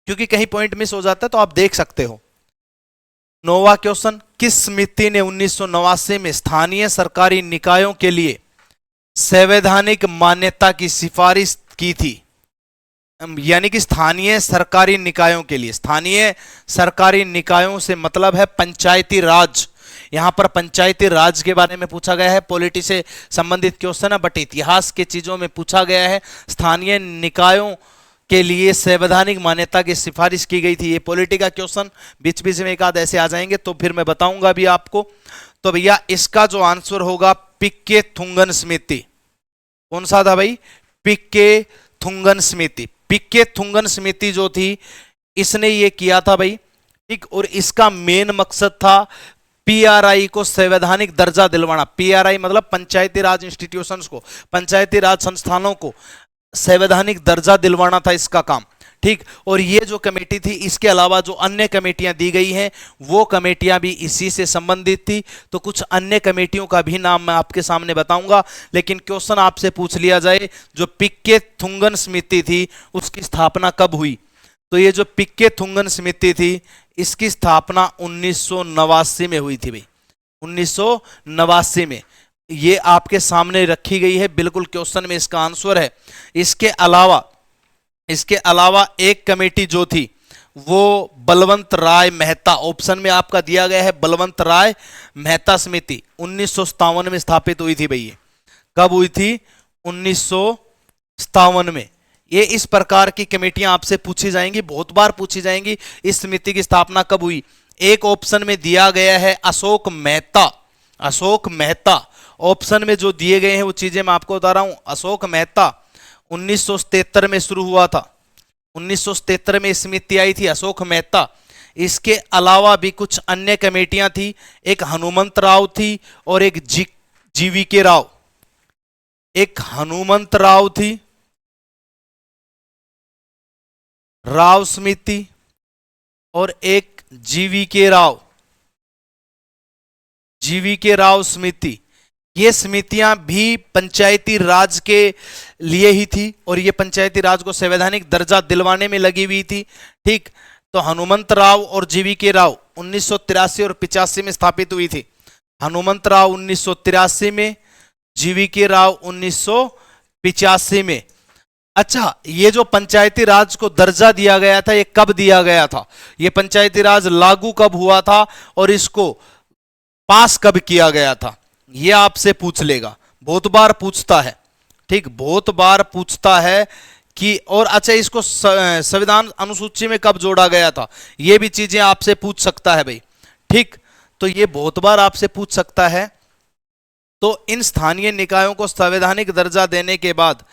क्योंकि कहीं पॉइंट मिस हो जाता है तो आप देख सकते हो। नौवां क्वेश्चन, किस समिति ने 1989 में स्थानीय सरकारी निकायों के लिए संवैधानिक मान्यता की सिफारिश की थी? यानी कि स्थानीय सरकारी निकायों के लिए, स्थानीय सरकारी निकायों से मतलब है पंचायती राज। यहां पर पंचायती राज के बारे में पूछा गया है, पॉलिटी से संबंधित क्वेश्चन है, बट इतिहास के चीजों में पूछा गया है। स्थानीय निकायों के लिए संवैधानिक मान्यता की सिफारिश की गई थी। ये पॉलिटी का क्वेश्चन बीच बीच में एक आध ऐसे आ जाएंगे तो फिर मैं बताऊंगा भी आपको। तो भैया इसका जो आंसर होगा पिक्के थुंगन समिति। कौन सा था भाई? पिक्के थुंगन समिति। पिक्के थुंगन समिति जो थी इसने ये किया था भाई, ठीक, और इसका मेन मकसद था पीआरआई को संवैधानिक दर्जा दिलवाना। पीआरआई मतलब पंचायती राज इंस्टीट्यूशंस को, पंचायती राज संस्थानों को संवैधानिक दर्जा दिलवाना था इसका काम, ठीक। और ये जो कमेटी थी, इसके अलावा जो अन्य कमेटियां दी गई हैं वो कमेटियां भी इसी से संबंधित थी। तो कुछ अन्य कमेटियों का भी नाम मैं आपके सामने बताऊंगा, लेकिन क्वेश्चन आपसे पूछ लिया जाए जो पिक्के थुंगन समिति थी उसकी स्थापना कब हुई? तो ये जो पिक्के थुंगन समिति थी इसकी स्थापना 1989 में हुई थी भाई, 1989 में। ये आपके सामने रखी गई है, बिल्कुल क्वेश्चन में इसका आंसर है। इसके अलावा एक कमेटी जो थी वो बलवंत राय मेहता, ऑप्शन में आपका दिया गया है बलवंत राय मेहता समिति, 1957 में स्थापित हुई थी भैया। कब हुई थी? 1957 में। ये इस प्रकार की कमेटियां आपसे पूछी जाएंगी, बहुत बार पूछी जाएंगी। इस समिति की स्थापना कब हुई? एक ऑप्शन में दिया गया है अशोक मेहता, अशोक मेहता। ऑप्शन में जो दिए गए हैं वो चीजें मैं आपको बता रहा हूं। अशोक मेहता 1973 में शुरू हुआ था, 1973 में समिति आई थी अशोक मेहता। इसके अलावा भी कुछ अन्य कमेटियां थी, एक हनुमंत राव थी और एक जीवीके राव। एक हनुमंत राव थी, राव समिति, और एक जीवीके राव, जीवीके राव समिति। ये समितियां भी पंचायती राज के लिए ही थी और ये पंचायती राज को संवैधानिक दर्जा दिलवाने में लगी हुई थी, ठीक। तो हनुमंत राव और जीवीके राव 1983 और 85 में स्थापित हुई थी। हनुमंत राव 1983 में, जीवीके राव 1985 में। अच्छा, ये जो पंचायती राज को दर्जा दिया गया था ये कब दिया गया था? ये पंचायती राज लागू कब हुआ था और इसको पास कब किया गया था, यह आपसे पूछ लेगा, बहुत बार पूछता है। ठीक, बहुत बार पूछता है कि, और अच्छा इसको संविधान अनुसूची में कब जोड़ा गया था, यह भी चीजें आपसे पूछ सकता है भाई। ठीक, तो ये बहुत बार आपसे पूछ सकता है। तो इन स्थानीय निकायों को संवैधानिक दर्जा देने के बाद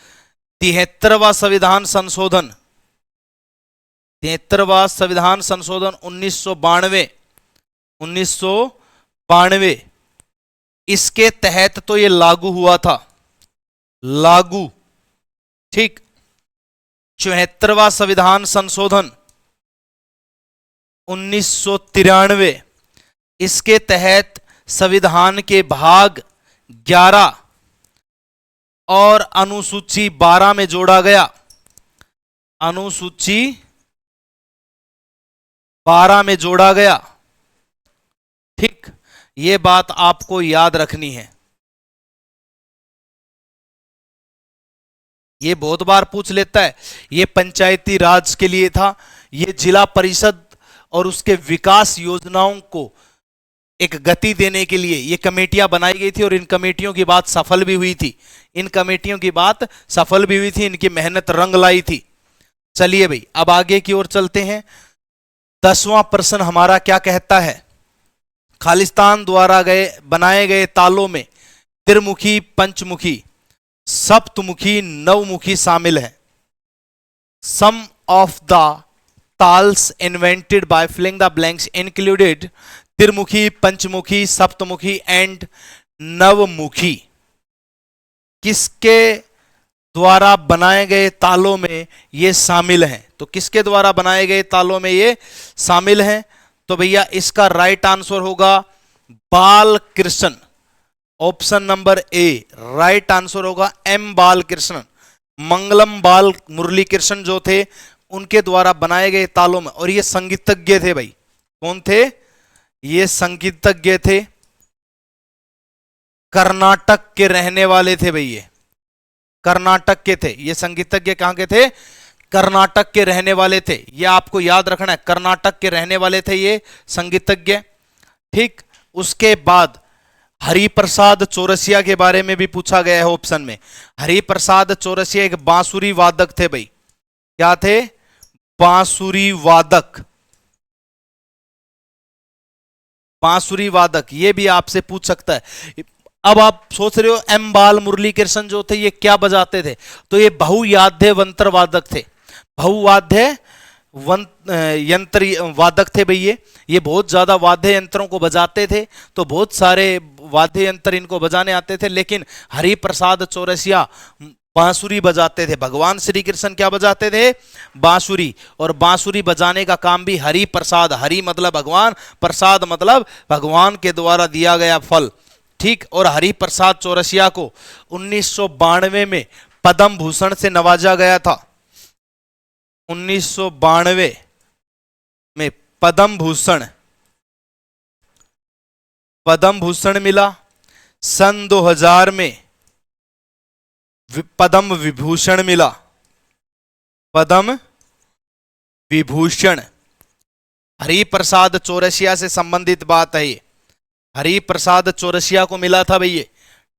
73वां संविधान संशोधन, 73वां संविधान संशोधन 1992 इसके तहत तो ये लागू हुआ था, लागू। ठीक, 74वां संविधान संशोधन 1993 इसके तहत संविधान के भाग 11 और अनुसूची 12 में जोड़ा गया, अनुसूची 12 में जोड़ा गया। ठीक, यह बात आपको याद रखनी है, ये बहुत बार पूछ लेता है। ये पंचायती राज के लिए था, ये जिला परिषद और उसके विकास योजनाओं को एक गति देने के लिए ये कमेटियां बनाई गई थी और इन कमेटियों की बात सफल भी हुई थी, इन कमेटियों की बात सफल भी हुई थी, इनकी मेहनत रंग लाई थी। चलिए भाई अब आगे की ओर चलते हैं। 10वां प्रश्न हमारा क्या कहता है, खालिस्तान द्वारा बनाए गए तालों में त्रिमुखी, पंचमुखी, सप्तमुखी, नवमुखी शामिल है। Some of the taals invented by filling the blanks included त्रिमुखी, पंचमुखी, सप्तमुखी एंड नवमुखी। किसके द्वारा बनाए गए तालों में ये शामिल हैं, तो किसके द्वारा बनाए गए तालों में ये शामिल हैं, तो भैया इसका राइट आंसर होगा Balkrishna, option number A right answer होगा एम बालकृष्ण। मंगलम बाल मुरली कृष्ण जो थे उनके द्वारा बनाए गए तालों में, और ये संगीतज्ञ थे भाई। कौन थे, ये संगीतज्ञ थे, कर्नाटक के रहने वाले थे भाई, ये कर्नाटक के थे, ये संगीतज्ञ कहां के थे, कर्नाटक के रहने वाले थे। ये आपको याद रखना है, कर्नाटक के रहने वाले थे ये संगीतज्ञ। ठीक, उसके बाद हरिप्रसाद चौरसिया के बारे में भी पूछा गया है ऑप्शन में। हरिप्रसाद चौरसिया एक बांसुरी वादक थे भाई, क्या थे, बांसुरी वादक, बांसुरी वादक, ये भी आपसे पूछ सकता है। अब आप सोच रहे हो एम बाल मुरली कृष्ण जो थे ये क्या बजाते थे, तो ये बहुवाद्य यंत्र वादक थे, बहुवाद्य यंत्र वादक थे भैया। ये बहुत ज्यादा वाद्य यंत्रों को बजाते थे, तो बहुत सारे वाद्य यंत्र इनको बजाने आते थे, लेकिन हरिप्रसाद चौरसिया बांसुरी बजाते थे। भगवान श्री कृष्ण क्या बजाते थे, बांसुरी, और बांसुरी बजाने का काम भी हरिप्रसाद, हरि मतलब भगवान, प्रसाद मतलब भगवान के द्वारा दिया गया फल। ठीक, और हरिप्रसाद चौरसिया को 1992 में पद्म भूषण से नवाजा गया था। 1992 में पद्म भूषण मिला। सन 2000 में पद्म विभूषण मिला, पद्म विभूषण। हरिप्रसाद चौरसिया से संबंधित बात है ये, हरिप्रसाद चौरसिया को मिला था भैया।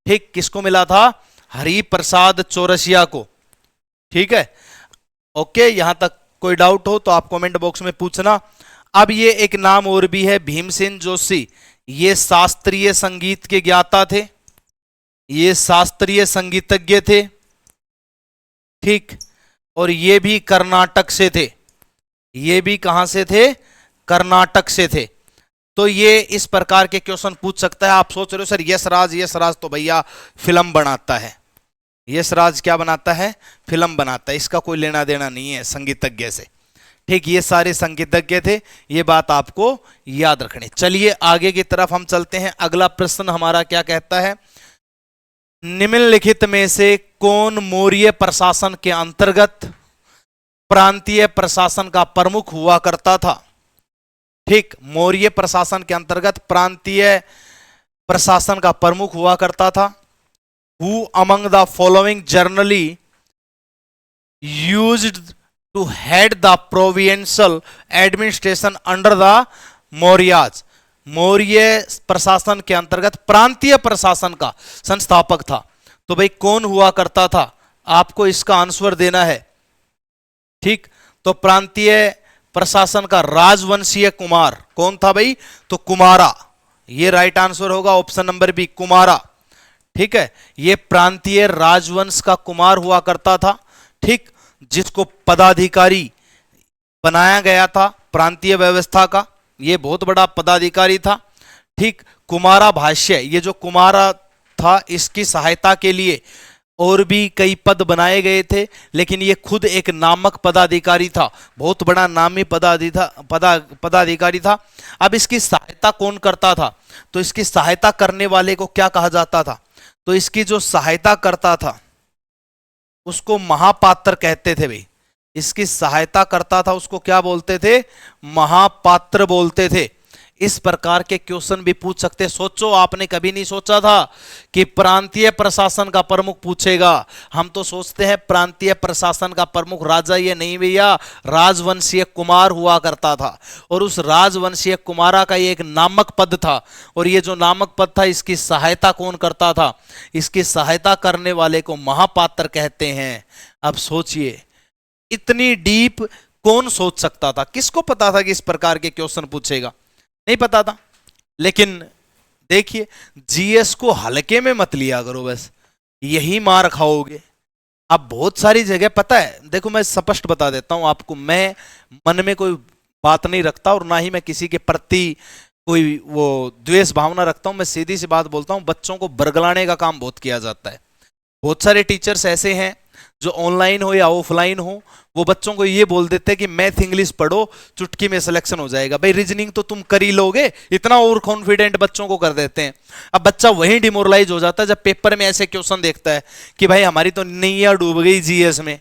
ठीक, किसको मिला था, हरिप्रसाद चौरसिया को। ठीक है, ओके, यहां तक कोई डाउट हो तो आप कमेंट बॉक्स में पूछना। अब ये एक नाम और भी है, भीमसेन जोशी, ये शास्त्रीय संगीत के ज्ञाता थे, ये शास्त्रीय संगीतज्ञ थे। ठीक, और ये भी कर्नाटक से थे, ये भी कहां से थे, कर्नाटक से थे। तो ये इस प्रकार के क्वेश्चन पूछ सकता है। आप सोच रहे हो सर यश राज तो भैया फिल्म बनाता है, यश राज क्या बनाता है, फिल्म बनाता है, इसका कोई लेना देना नहीं है संगीतज्ञ से। ठीक, ये सारे संगीतज्ञ थे, ये बात आपको याद रखनी। चलिए आगे की तरफ हम चलते हैं। अगला प्रश्न हमारा क्या कहता है, निम्नलिखित में से कौन मौर्य प्रशासन के अंतर्गत प्रांतीय प्रशासन का प्रमुख हुआ करता था। ठीक, मौर्य प्रशासन के अंतर्गत प्रांतीय प्रशासन का प्रमुख हुआ करता था। Who among the following generally used to head the provincial administration under the Mauryas. Maurya प्रशासन के अंतर्गत प्रांतीय प्रशासन का संस्थापक था। तो भाई कौन हुआ करता था, आपको इसका आंसर देना है। ठीक, तो प्रांतीय प्रशासन का राजवंशीय कुमार कौन था भाई, तो कुमारा। ये राइट आंसर होगा ऑप्शन नंबर बी, कुमारा। ठीक है, ये प्रांतीय राजवंश का कुमार हुआ करता था। ठीक, जिसको पदाधिकारी बनाया गया था प्रांतीय व्यवस्था का, ये बहुत बड़ा पदाधिकारी था। ठीक, कुमारा भाष्य, ये जो कुमारा था इसकी सहायता के लिए और भी कई पद बनाए गए थे, लेकिन ये खुद एक नामक पदाधिकारी था, बहुत बड़ा नामी पदाधिकारी था। अब इसकी सहायता कौन करता था, तो इसकी सहायता करने वाले को क्या कहा जाता था, तो इसकी जो सहायता करता था उसको महापात्र कहते थे भाई। इसकी सहायता करता था उसको क्या बोलते थे, महापात्र बोलते थे। इस प्रकार के क्वेश्चन भी पूछ सकते। सोचो, आपने कभी नहीं सोचा था कि प्रांतीय प्रशासन का प्रमुख पूछेगा। हम तो सोचते हैं प्रांतीय प्रशासन का प्रमुख राजा, ये नहीं भैया, राजवंशीय कुमार हुआ करता था। और उस राजवंशीय कुमारा का ये एक नामक पद था, और ये जो नामक पद था इसकी सहायता कौन करता था, इसकी सहायता करने वाले को महापात्र कहते हैं। अब सोचिए, इतनी डीप कौन सोच सकता था, किसको पता था कि इस प्रकार के क्वेश्चन पूछेगा, नहीं पता था। लेकिन देखिए, जीएस को हल्के में मत लिया करो, बस यही मार खाओगे। अब बहुत सारी जगह पता है, देखो मैं स्पष्ट बता देता हूं आपको, मैं मन में कोई बात नहीं रखता और ना ही मैं किसी के प्रति कोई वो द्वेष भावना रखता हूं। मैं सीधी सी बात बोलता हूं, बच्चों को बरगलाने का काम बहुत किया जाता है। बहुत सारे टीचर्स ऐसे हैं जो ऑनलाइन हो या ऑफलाइन हो, वो बच्चों को ये बोल देते हैं कि मैथ इंग्लिश पढ़ो, चुटकी में सिलेक्शन हो जाएगा। भाई रीजनिंग तो तुम कर ही लोगे, इतना ओवर कॉन्फिडेंट बच्चों को कर देते हैं। अब बच्चा वहीं डिमोरलाइज हो जाता है जब पेपर में ऐसे क्वेश्चन देखता है कि भाई हमारी तो नैया डूब गई जीएस में।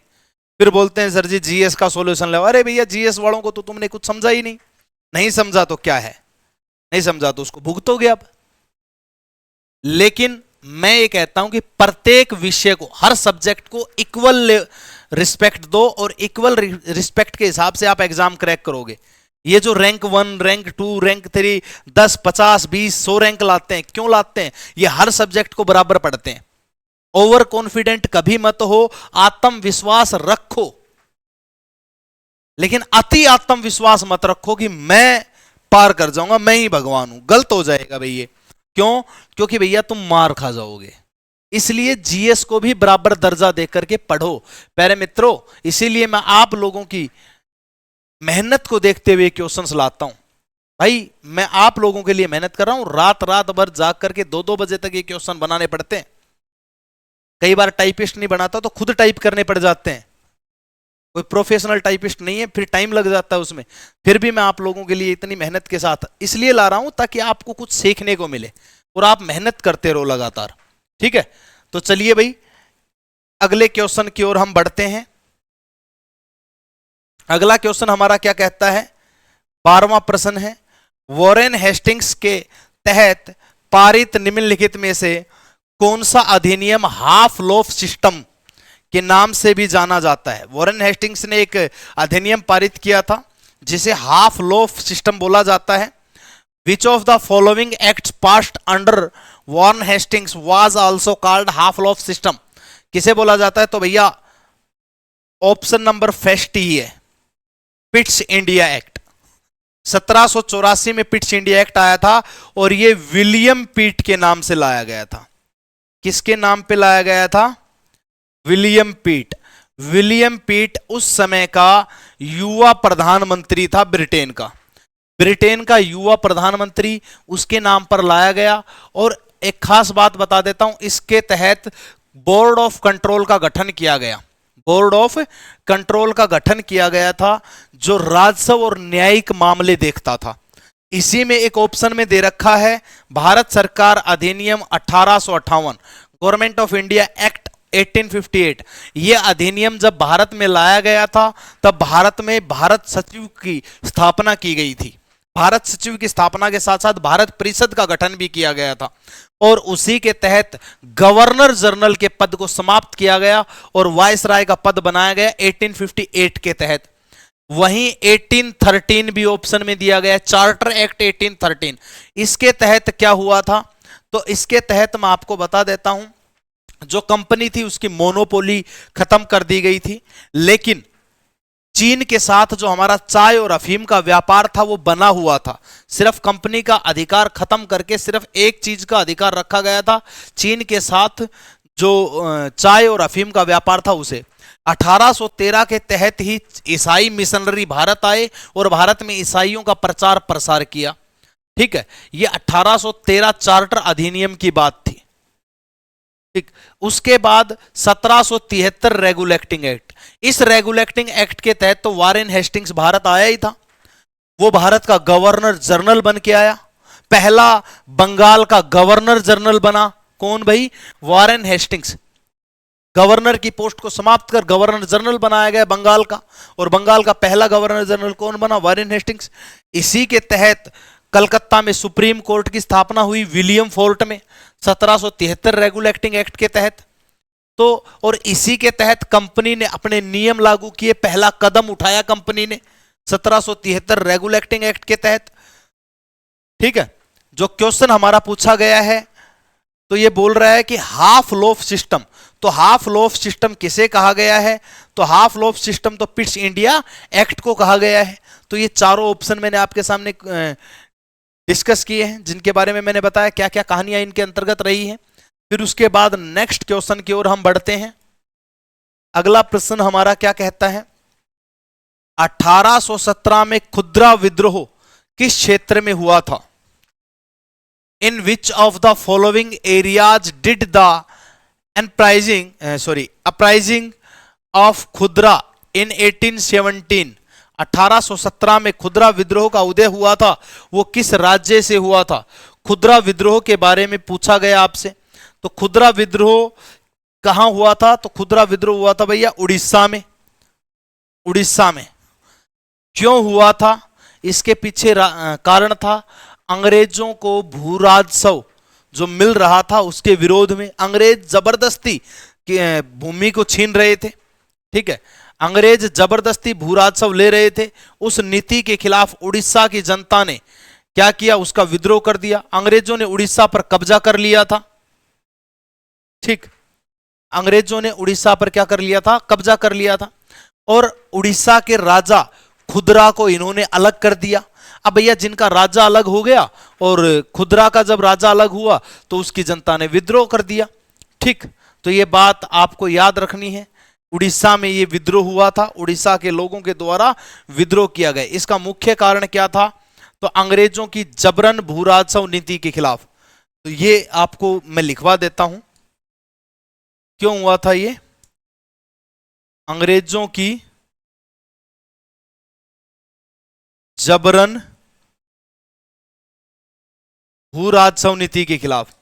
फिर बोलते हैं सर जी जीएस का सोल्यूशन लो। अरे भैया, जीएस वालों को तो तुमने कुछ समझा ही नहीं। नहीं समझा तो क्या है, नहीं समझा तो उसको भुगतोगे अब। लेकिन मैं ये कहता हूं कि प्रत्येक विषय को, हर सब्जेक्ट को इक्वल रिस्पेक्ट दो, और इक्वल रिस्पेक्ट के हिसाब से आप एग्जाम क्रैक करोगे। ये जो रैंक 1, रैंक 2, रैंक 3, 10, 50, 20, 100 रैंक लाते हैं, क्यों लाते हैं, ये हर सब्जेक्ट को बराबर पढ़ते हैं। ओवर कॉन्फिडेंट कभी मत हो, आत्मविश्वास रखो, लेकिन अति आत्मविश्वास मत रखो कि मैं पार कर जाऊंगा, मैं ही भगवान हूं। गलत हो जाएगा भैया। क्यों, क्योंकि भैया तुम मार खा जाओगे। इसलिए जीएस को भी बराबर दर्जा देकर के पढ़ो प्यारे मित्रों। इसीलिए मैं आप लोगों की मेहनत को देखते हुए क्वेश्चंस लाता हूं। भाई मैं आप लोगों के लिए मेहनत कर रहा हूं, रात रात भर जाग करके 2-2 बजे तक ये क्वेश्चन बनाने पड़ते हैं। कई बार टाइपिस्ट नहीं बनाता तो खुद टाइप करने पड़ जाते हैं। कोई प्रोफेशनल टाइपिस्ट नहीं है, फिर टाइम लग जाता है उसमें। फिर भी मैं आप लोगों के लिए इतनी मेहनत के साथ इसलिए ला रहा हूं ताकि आपको कुछ सीखने को मिले और आप मेहनत करते रहो लगातार। ठीक है, तो चलिए भाई अगले क्वेश्चन की ओर हम बढ़ते हैं। अगला क्वेश्चन हमारा क्या कहता है, 12वां प्रश्न है, वॉरेन हेस्टिंग्स के तहत पारित निम्नलिखित में से कौन सा अधिनियम हाफ लोफ सिस्टम के नाम से भी जाना जाता है। वॉरेन हेस्टिंग्स ने एक अधिनियम पारित किया था जिसे हाफ लोफ सिस्टम बोला जाता है। विच of the following acts passed under Warren Hastings was also called half loaf system. किसे बोला जाता है, तो भैया ऑप्शन नंबर फर्स्ट ही है, पिट्स इंडिया एक्ट। 1784 में पिट्स इंडिया एक्ट आया था और यह विलियम पीट के नाम से लाया गया था। किसके नाम पे लाया गया था, विलियम पीट। विलियम पीट उस समय का युवा प्रधानमंत्री था ब्रिटेन का। ब्रिटेन का युवा प्रधानमंत्री, उसके नाम पर लाया गया। और एक खास बात बता देता हूं, इसके तहत बोर्ड ऑफ कंट्रोल का गठन किया गया। बोर्ड ऑफ कंट्रोल का गठन किया गया था जो राजस्व और न्यायिक मामले देखता था। इसी में एक ऑप्शन में दे रखा है भारत सरकार अधिनियम 1858, गवर्नमेंट ऑफ इंडिया एक्ट 1858। यह अधिनियम जब भारत में लाया गया था तब भारत में भारत सचिव की स्थापना की गई थी। भारत सचिव की स्थापना के साथ साथ भारत परिषद का गठन भी किया गया था और उसी के तहत गवर्नर जनरल के पद को समाप्त किया गया और वायसराय का पद बनाया गया 1858 के तहत। वहीं 1813 भी ऑप्शन में दिया गया, चार्टर एक्ट 1813। इसके तहत क्या हुआ था, तो इसके तहत मैं आपको बता देता हूं, जो कंपनी थी उसकी मोनोपोली खत्म कर दी गई थी, लेकिन चीन के साथ जो हमारा चाय और अफीम का व्यापार था वो बना हुआ था। सिर्फ कंपनी का अधिकार खत्म करके सिर्फ एक चीज का अधिकार रखा गया था, चीन के साथ जो चाय और अफीम का व्यापार था उसे। 1813 के तहत ही ईसाई मिशनरी भारत आए और भारत में ईसाइयों का प्रचार प्रसार किया। ठीक है, ये 1813 चार्टर अधिनियम की बात थी। ठीक, उसके बाद 1773 रेगुलेटिंग एक्ट। इस रेगुलेटिंग एक्ट के तहत तो वारेन हेस्टिंग्स भारत आया ही था, वो भारत का गवर्नर जनरल बन के आया। पहला बंगाल का गवर्नर जनरल बना कौन भाई, वारेन हेस्टिंग्स। गवर्नर की पोस्ट को समाप्त कर गवर्नर जनरल बनाया गया बंगाल का, और बंगाल का पहला गवर्नर जनरल कौन बना, वारेन हेस्टिंग्स। इसी के तहत कलकत्ता में सुप्रीम कोर्ट की स्थापना हुई विलियम फोर्ट में 1773 रेगुलेटिंग एक्ट के तहत। तो और इसी के तहत कंपनी ने अपने नियम लागू किए, पहला कदम उठाया कंपनी ने 1773 रेगुलेटिंग एक्ट के तहत। ठीक है, जो क्वेश्चन हमारा पूछा गया है तो ये बोल रहा है कि हाफ लोफ सिस्टम, तो हाफ लोफ सिस्टम किसे कहा गया है, तो हाफ लोफ सिस्टम तो पिट्स इंडिया एक्ट को कहा गया है। तो ये चारों ऑप्शन मैंने आपके सामने डिस्कस किए हैं, जिनके बारे में मैंने बताया क्या क्या कहानियां इनके अंतर्गत रही हैं। फिर उसके बाद नेक्स्ट क्वेश्चन की ओर हम बढ़ते हैं। अगला प्रश्न हमारा क्या कहता है, 1817 में खुदरा विद्रोह किस क्षेत्र में हुआ था। In which of the following areas did the uprising of खुदरा इन 1817। 1817 में खुदरा विद्रोह का उदय हुआ था, वो किस राज्य से हुआ था। खुदरा विद्रोह के बारे में पूछा गया आपसे, तो खुदरा विद्रोह कहां हुआ था, तो खुदरा विद्रोह हुआ था भैया उड़ीसा में। उड़ीसा में क्यों हुआ था, इसके पीछे कारण था अंग्रेजों को भू राजस्व जो मिल रहा था उसके विरोध में। अंग्रेज जबरदस्ती भूमि को छीन रहे थे। ठीक है, अंग्रेज जबरदस्ती भू राजस्व ले रहे थे। उस नीति के खिलाफ उड़ीसा की जनता ने क्या किया, उसका विद्रोह कर दिया। अंग्रेजों ने उड़ीसा पर कब्जा कर लिया था। ठीक, अंग्रेजों ने उड़ीसा पर क्या कर लिया था, कब्जा कर लिया था। और उड़ीसा के राजा खुदरा को इन्होंने अलग कर दिया। अब भैया जिनका राजा अलग हो गया और खुदरा का जब राजा अलग हुआ तो उसकी जनता ने विद्रोह कर दिया। ठीक, तो ये बात आपको याद रखनी है, उड़ीसा में ये विद्रोह हुआ था, उड़ीसा के लोगों के द्वारा विद्रोह किया गया। इसका मुख्य कारण क्या था, तो अंग्रेजों की जबरन भू राजस्व नीति के खिलाफ। तो ये आपको मैं लिखवा देता हूं क्यों हुआ था ये, अंग्रेजों की जबरन भू राजस्व नीति के खिलाफ।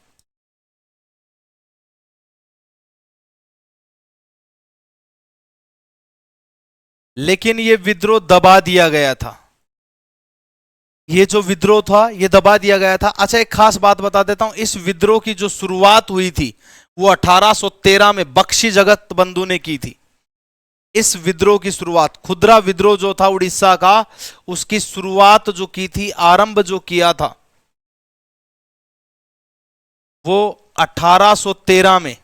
लेकिन यह विद्रोह दबा दिया गया था, ये जो विद्रोह था ये दबा दिया गया था। अच्छा, एक खास बात बता देता हूं, इस विद्रोह की जो शुरुआत हुई थी वो 1813 में बख्शी जगत बंधु ने की थी। इस विद्रोह की शुरुआत, खुदरा विद्रोह जो था उड़ीसा का, उसकी शुरुआत जो की थी, आरंभ जो किया था वो 1813 में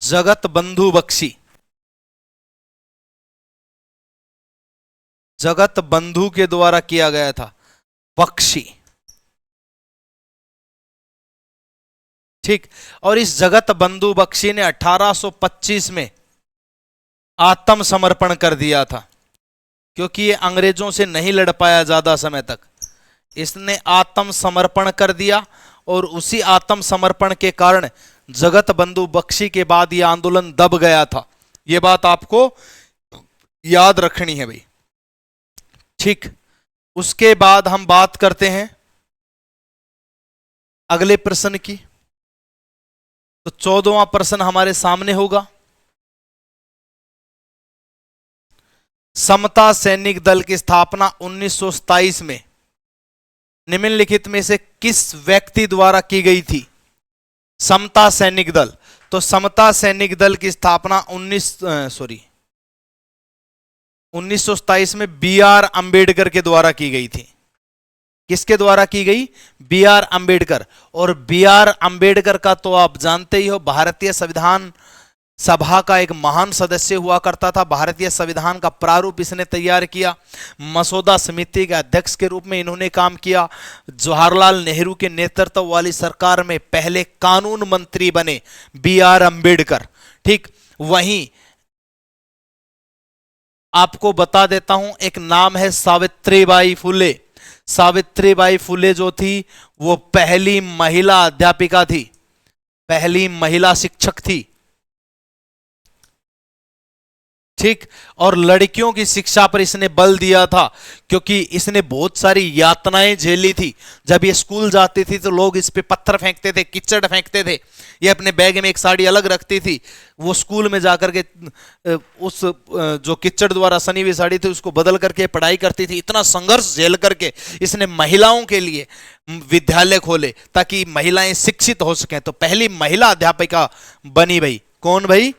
जगत बंधु बख्शी, जगत बंधु के द्वारा किया गया था, बख्शी। ठीक, और इस जगत बंधु बख्शी ने 1825 में आत्मसमर्पण कर दिया था, क्योंकि ये अंग्रेजों से नहीं लड़ पाया ज्यादा समय तक, इसने आत्मसमर्पण कर दिया। और उसी आत्मसमर्पण के कारण जगत बंधु बख्शी के बाद यह आंदोलन दब गया था। यह बात आपको याद रखनी है भाई। ठीक, उसके बाद हम बात करते हैं अगले प्रश्न की। तो 14वां प्रश्न हमारे सामने होगा, समता सैनिक दल की स्थापना 1927 में निम्नलिखित में से किस व्यक्ति द्वारा की गई थी। समता सैनिक दल, तो समता सैनिक दल की स्थापना 1927 में बी आर अंबेडकर के द्वारा की गई थी। किसके द्वारा की गई? B R Ambedkar. और बी आर अंबेडकर का तो आप जानते ही हो, भारतीय संविधान सभा का एक महान सदस्य हुआ करता था। भारतीय संविधान का प्रारूप इसने तैयार किया। मसौदा समिति के अध्यक्ष के रूप में इन्होंने काम किया। जवाहरलाल नेहरू के नेतृत्व वाली सरकार में पहले कानून मंत्री बने बी आर अंबेडकर। ठीक, वहीं आपको बता देता हूं, एक नाम है सावित्रीबाई फुले। सावित्रीबाई फुले जो थी वो पहली महिला अध्यापिका थी, पहली महिला शिक्षक थी। ठीक, और लड़कियों की शिक्षा पर इसने बल दिया था, क्योंकि इसने बहुत सारी यातनाएं झेली थी। जब ये स्कूल जाती थी तो लोग इस पे पत्थर फेंकते थे, कीचड़ फेंकते थे। ये अपने बैग में एक साड़ी अलग रखती थी। वो स्कूल में जाकर के उस जो कीचड़ द्वारा सनी हुई साड़ी थी उसको बदल करके पढ़ाई करती थी। इतना संघर्ष झेल करके इसने महिलाओं के लिए विद्यालय खोले ताकि महिलाएं शिक्षित हो सकें। तो पहली महिला अध्यापिका बनी भाई। कौन भाई?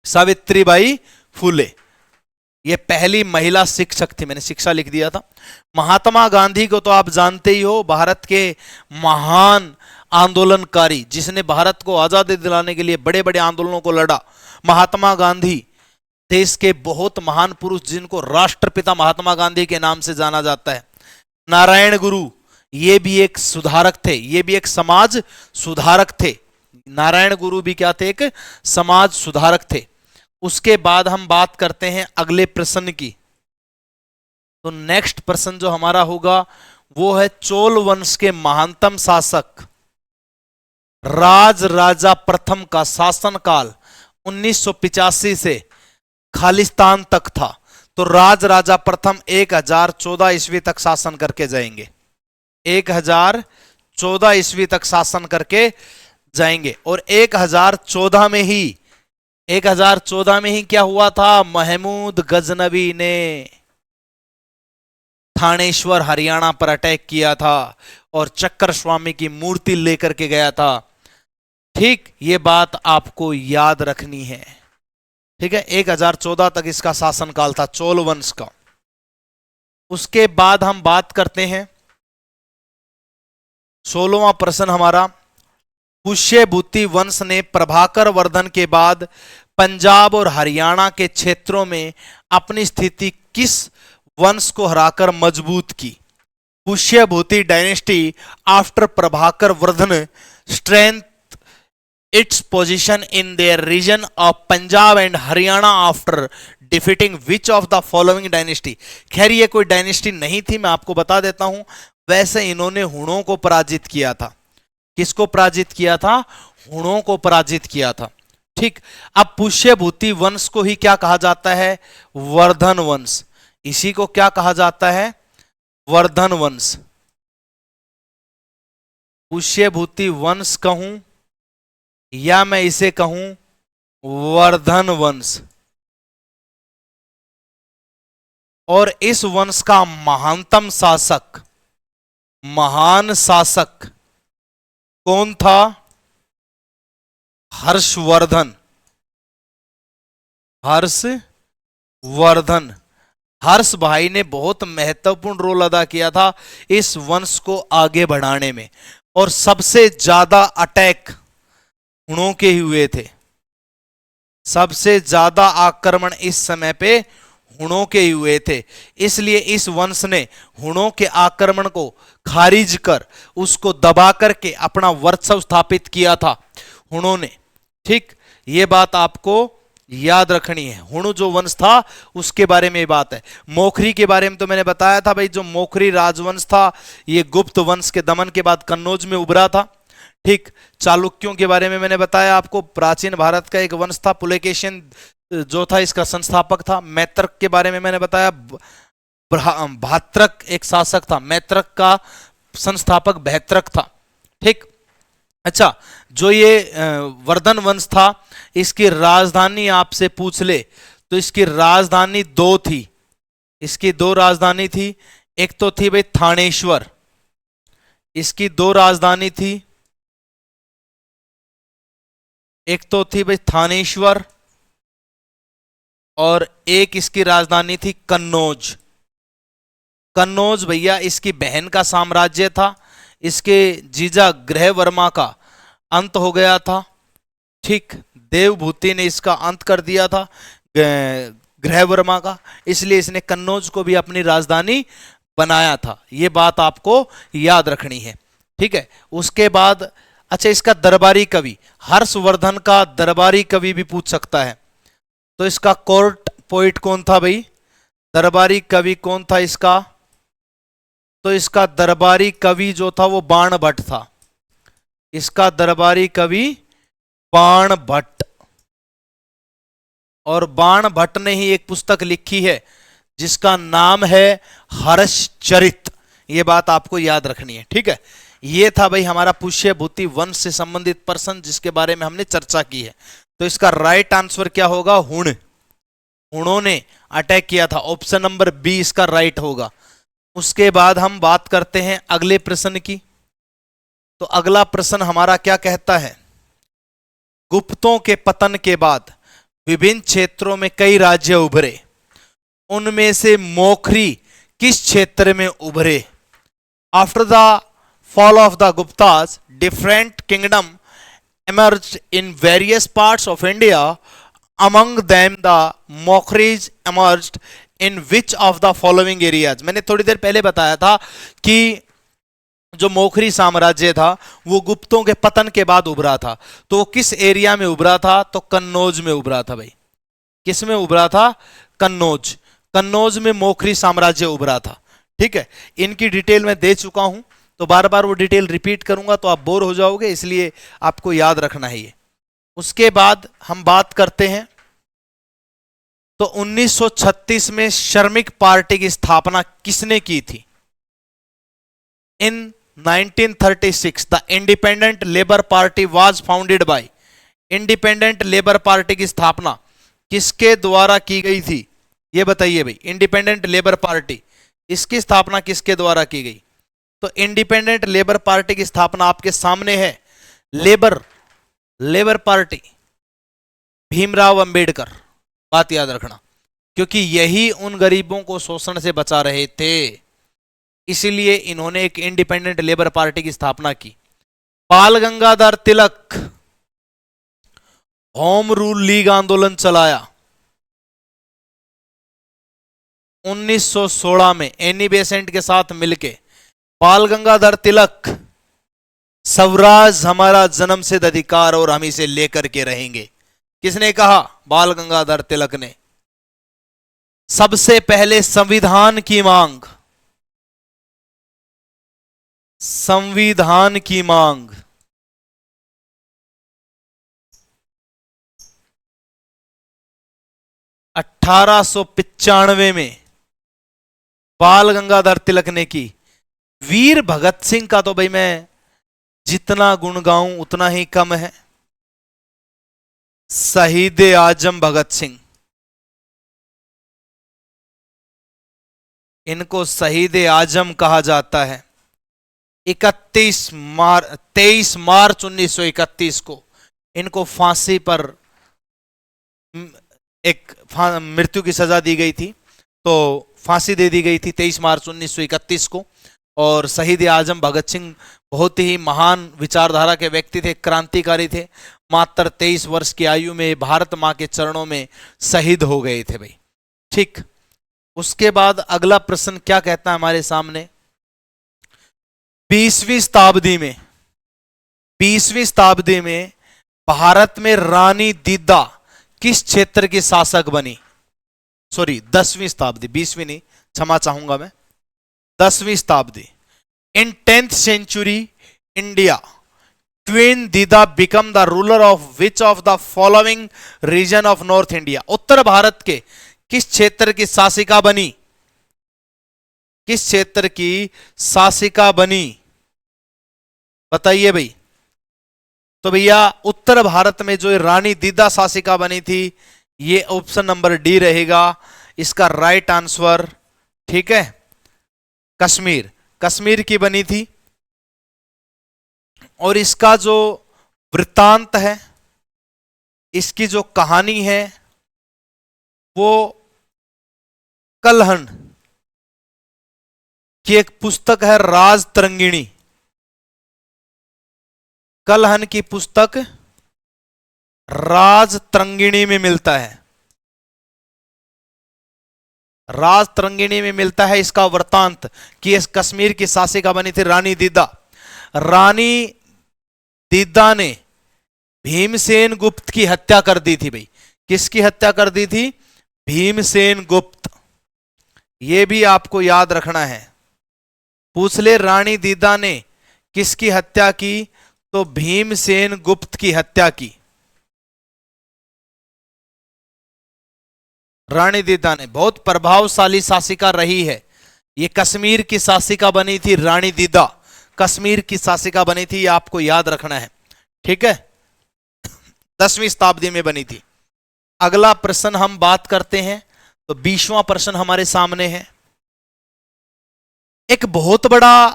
सावित्रीबाई फुले। ये पहली महिला शिक्षक थी। मैंने शिक्षा लिख दिया था। महात्मा गांधी को तो आप जानते ही हो, भारत के महान आंदोलनकारी, जिसने भारत को आजादी दिलाने के लिए बड़े बड़े आंदोलनों को लड़ा। महात्मा गांधी देश के बहुत महान पुरुष, जिनको राष्ट्रपिता महात्मा गांधी के नाम से जाना जाता है। नारायण गुरु, ये भी एक सुधारक थे, ये भी एक समाज सुधारक थे। नारायण गुरु भी क्या थे? एक समाज सुधारक थे। उसके बाद हम बात करते हैं अगले प्रश्न की। तो नेक्स्ट प्रश्न जो हमारा होगा वो है चोल वंश के महानतम शासक राज राजा प्रथम का शासनकाल 1985 से खालिस्तान तक था। तो राज राजा प्रथम 1014 ईस्वी तक शासन करके जाएंगे। 1014 ईस्वी तक शासन करके जाएंगे। और 1014 में ही क्या हुआ था? महमूद गजनवी ने थानेश्वर हरियाणा पर अटैक किया था और चक्कर स्वामी की मूर्ति लेकर के गया था। ठीक, ये बात आपको याद रखनी है। ठीक है, 1014 तक इसका शासनकाल था, चोल वंश का। उसके बाद हम बात करते हैं 16वां प्रश्न हमारा। पुष्यभूति वंश ने प्रभाकर वर्धन के बाद पंजाब और हरियाणा के क्षेत्रों में अपनी स्थिति किस वंश को हराकर मजबूत की? Pushyabhuti dynasty after Prabhakar Vardhan strength its position in their region of Punjab and Haryana after defeating which of the following dynasty. खैर ये कोई डायनेस्टी नहीं थी, मैं आपको बता देता हूं। वैसे इन्होंने हुणों को पराजित किया था। किसको पराजित किया था? हुणों को पराजित किया था। ठीक, अब पुष्यभूति वंश को ही क्या कहा जाता है? वर्धन वंश। इसी को क्या कहा जाता है? वर्धन वंश। पुष्यभूति वंश कहूं या मैं इसे कहूं वर्धन वंश। और इस वंश का महानतम शासक, महान शासक कौन था? हर्षवर्धन। हर्षवर्धन। हर्ष भाई ने बहुत महत्वपूर्ण रोल अदा किया था इस वंश को आगे बढ़ाने में। और सबसे ज्यादा अटैक हुणों के हुए थे। सबसे ज्यादा आक्रमण इस समय पे हुणों के हुए थे। इसलिए इस वंश ने हुणों के आक्रमण को खारिज कर उसको दबा करके अपना वर्चस्व स्थापित किया था हुणों ने। ठीक, ये बात आपको याद रखनी है। हुण जो वंश था उसके बारे में बात है। मोखरी के बारे में तो मैंने बताया था भाई, जो मोखरी राजवंश था ये गुप्त वंश के दमन के बाद कन्नौज में उभरा था। ठीक, चालुक्यों के बारे में मैंने बताया आपको, प्राचीन भारत का एक वंश था। पुलकेशिन जो था इसका संस्थापक था। मैत्रक के बारे में मैंने बताया, भात्रक एक शासक था। मैत्रक का संस्थापक भैत्रक था। ठीक, अच्छा, जो ये वर्धन वंश था इसकी राजधानी आपसे पूछ ले तो इसकी राजधानी दो थी। इसकी दो राजधानी थी। एक तो थी भाई थानेश्वर, इसकी दो राजधानी थी। एक तो थी भाई थानेश्वर, और एक इसकी राजधानी थी कन्नौज। कन्नौज भैया इसकी बहन का साम्राज्य था, इसके जीजा ग्रह वर्मा का अंत हो गया था। ठीक, देवभूति ने इसका अंत कर दिया था ग्रह वर्मा का, इसलिए इसने कन्नौज को भी अपनी राजधानी बनाया था। ये बात आपको याद रखनी है। ठीक है, उसके बाद अच्छा, इसका दरबारी कवि, हर्षवर्धन का दरबारी कवि भी पूछ सकता है, तो इसका कोर्ट पोइट कौन था भाई? दरबारी कवि कौन था इसका? तो इसका दरबारी कवि जो था वो बाण भट्ट था। इसका दरबारी कवि बाण भट्ट, और बाण भट्ट ने ही एक पुस्तक लिखी है जिसका नाम है हर्षचरित। ये बात आपको याद रखनी है। ठीक है, ये था भाई हमारा पुष्यभूति वंश से संबंधित पर्सन जिसके बारे में हमने चर्चा की है। तो इसका राइट आंसर क्या होगा? हुण। हुणों ने अटैक किया था, ऑप्शन नंबर बी इसका राइट होगा। उसके बाद हम बात करते हैं अगले प्रश्न की। तो अगला प्रश्न हमारा क्या कहता है? गुप्तों के पतन के बाद विभिन्न क्षेत्रों में कई राज्य उभरे, उनमें से मोखरी किस क्षेत्र में उभरे? After the fall of the Guptas, different kingdom emerged in various parts of India. Among them, the Mokhris emerged in which of the following areas? मैंने थोड़ी देर पहले बताया था कि जो मोखरी साम्राज्य था वो गुप्तों के पतन के बाद उभरा था। तो वो किस एरिया में उभरा था? तो कन्नौज में उभरा था भाई। किस में उभरा था? कन्नौज। कन्नौज में मोखरी साम्राज्य उभरा था। ठीक है, इनकी डिटेल मैं दे चुका हूं, तो बार बार वो डिटेल रिपीट करूंगा तो आप बोर हो जाओगे, इसलिए आपको याद रखना है ये। उसके बाद हम बात करते हैं, तो 1936 में श्रमिक पार्टी की स्थापना किसने की थी? इन 1936 the independent labour party was founded bye. Independent labour party की स्थापना किसके द्वारा की गई थी? ये बताइए भाई, इंडिपेंडेंट लेबर पार्टी इसकी स्थापना किसके द्वारा की गई? तो इंडिपेंडेंट लेबर पार्टी की स्थापना आपके सामने है, लेबर पार्टी, भीमराव अंबेडकर। बात याद रखना, क्योंकि यही उन गरीबों को शोषण से बचा रहे थे, इसलिए इन्होंने एक इंडिपेंडेंट लेबर पार्टी की स्थापना की। बाल Gangadhar Tilak home rule league आंदोलन चलाया 1916 में एनी बेसेंट के साथ मिलके। बाल गंगाधर तिलक, स्वराज हमारा जन्मसिद्ध अधिकार और हम इसे लेकर के रहेंगे, किसने कहा? बाल गंगाधर तिलक ने। सबसे पहले संविधान की मांग, संविधान की मांग 1895 में बाल गंगाधर तिलक ने की। वीर भगत सिंह का तो भाई मैं जितना गुण गाऊं उतना ही कम है। शहीद आजम भगत सिंह, इनको शहीद आजम कहा जाता है। 23 मार्च 1931 को इनको फांसी पर एक मृत्यु की सजा दी गई थी, तो फांसी दे दी गई थी 23 मार्च 1931 को। और शहीद आजम भगत सिंह बहुत ही महान विचारधारा के व्यक्ति थे, क्रांतिकारी थे। मात्र 23 वर्ष की आयु में भारत मां के चरणों में शहीद हो गए थे भाई। ठीक, उसके बाद अगला प्रश्न क्या कहता है हमारे सामने? 20वीं शताब्दी में भारत में रानी दीदा किस क्षेत्र की शासक बनी? सॉरी, 10वीं शताब्दी, 20वीं नहीं, क्षमा चाहूंगा मैं, 10वीं शताब्दी। In 10th century India, queen Didda become the ruler of which of the following region of north India? उत्तर भारत के किस क्षेत्र की शासिका बनी? किस क्षेत्र की शासिका बनी? बताइए भाई। तो भैया उत्तर भारत में जो रानी दीदा शासिका बनी थी, ये ऑप्शन नंबर डी रहेगा इसका राइट आंसर। ठीक है, कश्मीर, कश्मीर की बनी थी। और इसका जो वृत्तांत है इसकी जो कहानी है वो कलहन की एक पुस्तक है, राज तरंगिणी। कलहन की पुस्तक राज तरंगिणी में मिलता है। राज तरंगिणी में मिलता है इसका वृतांत कि इस कश्मीर की शासिका बनी थी रानी दीदा। रानी दीदा ने भीमसेन गुप्त की हत्या कर दी थी भाई। किसकी हत्या कर दी थी? भीमसेन गुप्त। यह भी आपको याद रखना है। पूछ ले रानी दीदा ने किसकी हत्या की, तो भीमसेन गुप्त की हत्या की। रानी दीदा ने बहुत प्रभावशाली शासिका रही है। ये कश्मीर की शासिका बनी थी रानी दीदा। कश्मीर की शासिका बनी थी, ये आपको याद रखना है, ठीक है। 10वीं शताब्दी में बनी थी। अगला प्रश्न हम बात करते हैं, तो 20वां प्रश्न हमारे सामने है। एक बहुत बड़ा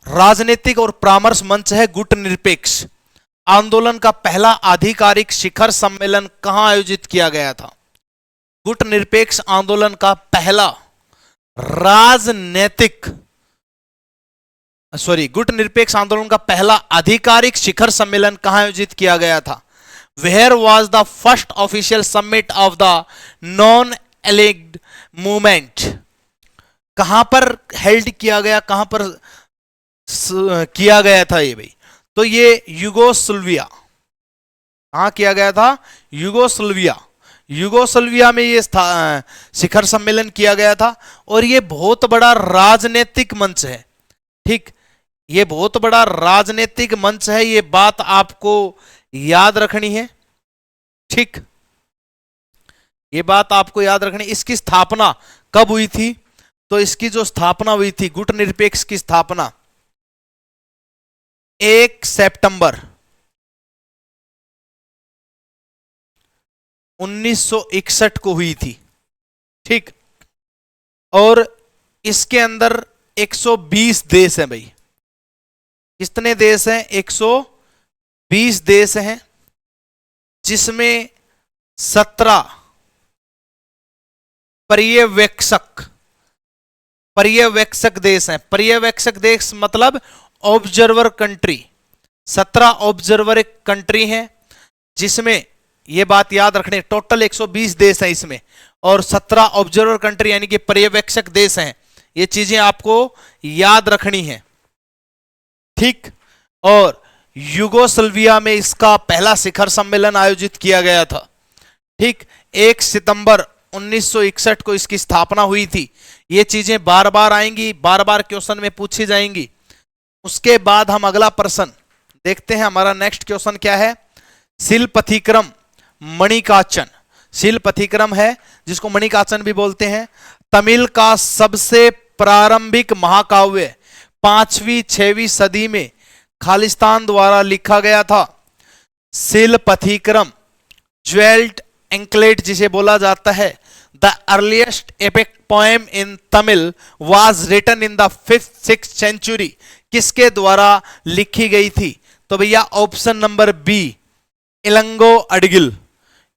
राजनीतिक और परामर्श मंच है गुटनिरपेक्ष आंदोलन का पहला आधिकारिक शिखर सम्मेलन कहां आयोजित किया गया था? गुटनिरपेक्ष आंदोलन का पहला गुटनिरपेक्ष आंदोलन का पहला आधिकारिक शिखर सम्मेलन कहां आयोजित किया गया था? Where was the first official summit of the non aligned movement? कहां पर हेल्ड किया गया, कहां पर किया गया था ये भाई? तो ये यूगोस्लाविया। कहां किया गया था? यूगोस्लाविया। यूगोस्लाविया में ये शिखर सम्मेलन किया गया था। और ये बहुत बड़ा राजनीतिक मंच है, ठीक। ये बहुत बड़ा राजनीतिक मंच है, ये बात आपको याद रखनी है, ठीक। ये बात आपको याद रखनी। इसकी स्थापना कब हुई थी? तो इसकी जो स्थापना हुई थी, गुटनिरपेक्ष की स्थापना 1 सितंबर 1961 को हुई थी, ठीक। और इसके अंदर 120 देश हैं भाई। कितने देश हैं? 120 देश हैं, जिसमें 17 पर्यवेक्षक देश हैं। पर्यवेक्षक देश मतलब ऑब्जर्वर कंट्री। 17 ऑब्जर्वर कंट्री हैं, जिसमें यह बात याद रखने, टोटल 120 देश हैं इसमें, और 17 ऑब्जर्वर कंट्री यानी कि पर्यवेक्षक देश हैं। ये चीजें आपको याद रखनी है, ठीक। और यूगोस्लाविया में इसका पहला शिखर सम्मेलन आयोजित किया गया था, ठीक। 1 सितंबर 1961 को इसकी स्थापना हुई थी। ये चीजें बार बार आएंगी, बार बार क्वेश्चन में पूछी जाएंगी। उसके बाद हम अगला प्रश्न देखते हैं। हमारा नेक्स्ट क्वेश्चन क्या है? शिलपथिक्रम मणिकाचन। शिलपथिक्रम है, जिसको मणिकाचन भी बोलते हैं, तमिल का सबसे प्रारंभिक महाकाव्य 5वीं 6वीं सदी में खालिस्तान द्वारा लिखा गया था। शिलपथिक्रम ज्वेल्ट एंकलेट जिसे बोला जाता है, the earliest epic poem in Tamil was written in the 5th-6th century. किसके द्वारा लिखी गई थी? तो भैया option number B, Ilango Adigal.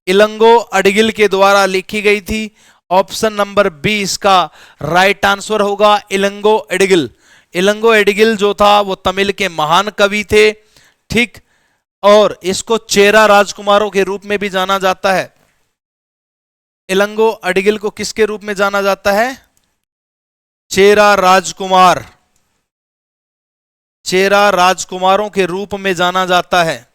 Ilango Adigal के द्वारा लिखी गई थी। ऑप्शन नंबर बी इसका राइट आंसर होगा, इलंगो अडिगिल। इलंगो अडिगिल जो था वो तमिल के महान कवि थे, ठीक। और इसको चेरा राजकुमारों के रूप में भी जाना जाता है। इलंगो अडिगिल को किसके रूप में जाना जाता है? चेरा राजकुमार। चेरा राजकुमारों के रूप में जाना जाता है।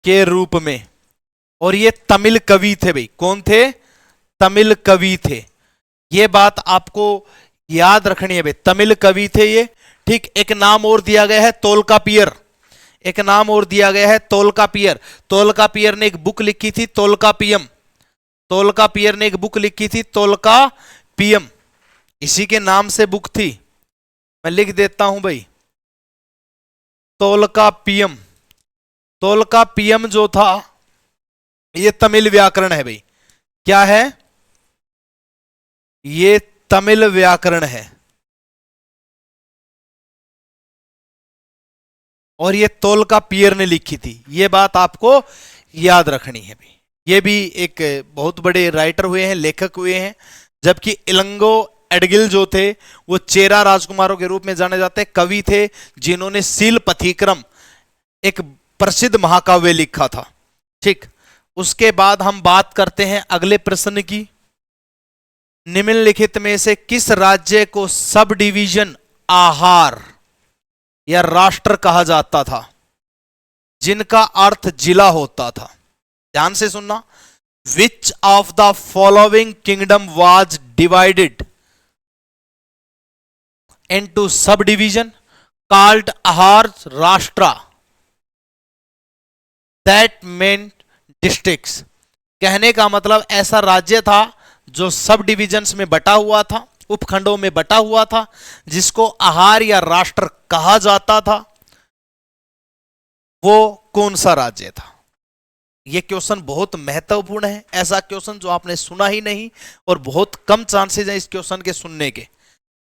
के रूप में। और ये तमिल कवि थे भाई। कौन थे? तमिल कवि थे। ये बात आपको याद रखनी है भाई, तमिल कवि थे ये, ठीक। एक नाम और दिया गया है तोलकापियर। एक नाम और दिया गया है तोलकापियर। तोलकापियर ने एक बुक लिखी थी तोलकापियम। तोलकापियर ने एक बुक लिखी थी तोलकापियम, इसी के नाम से बुक थी। मैं लिख देता हूं भाई, तोलकापियम। तोलकापियम जो था ये तमिल व्याकरण है भाई। क्या है? ये तमिल व्याकरण है। और ये तोलका पियर ने लिखी थी। ये बात आपको याद रखनी है भी। ये भी एक बहुत बड़े राइटर हुए हैं, लेखक हुए हैं। जबकि इलंगो एडगिल जो थे वो चेरा राजकुमारों के रूप में जाने जाते कवि थे, जिन्होंने सीलपथिक्रम एक प्रसिद्ध महाकाव्य लिखा था। ठीक, उसके बाद हम बात करते हैं अगले प्रश्न की। निम्नलिखित में से किस राज्य को सब डिवीजन आहार या राष्ट्र कहा जाता था, जिनका अर्थ जिला होता था? ध्यान से सुनना। विच of the following kingdom was divided into sub division called आहार राष्ट्रा दैट मेंट डिस्ट्रिक्ट्स? कहने का मतलब ऐसा राज्य था जो सब डिविजन्स में बटा हुआ था, उपखंडों में बटा हुआ था, जिसको आहार या राष्ट्र कहा जाता था। वो कौन सा राज्य था? यह क्वेश्चन बहुत महत्वपूर्ण है। ऐसा क्वेश्चन जो आपने सुना ही नहीं, और बहुत कम चांसेस हैं इस क्वेश्चन के सुनने के।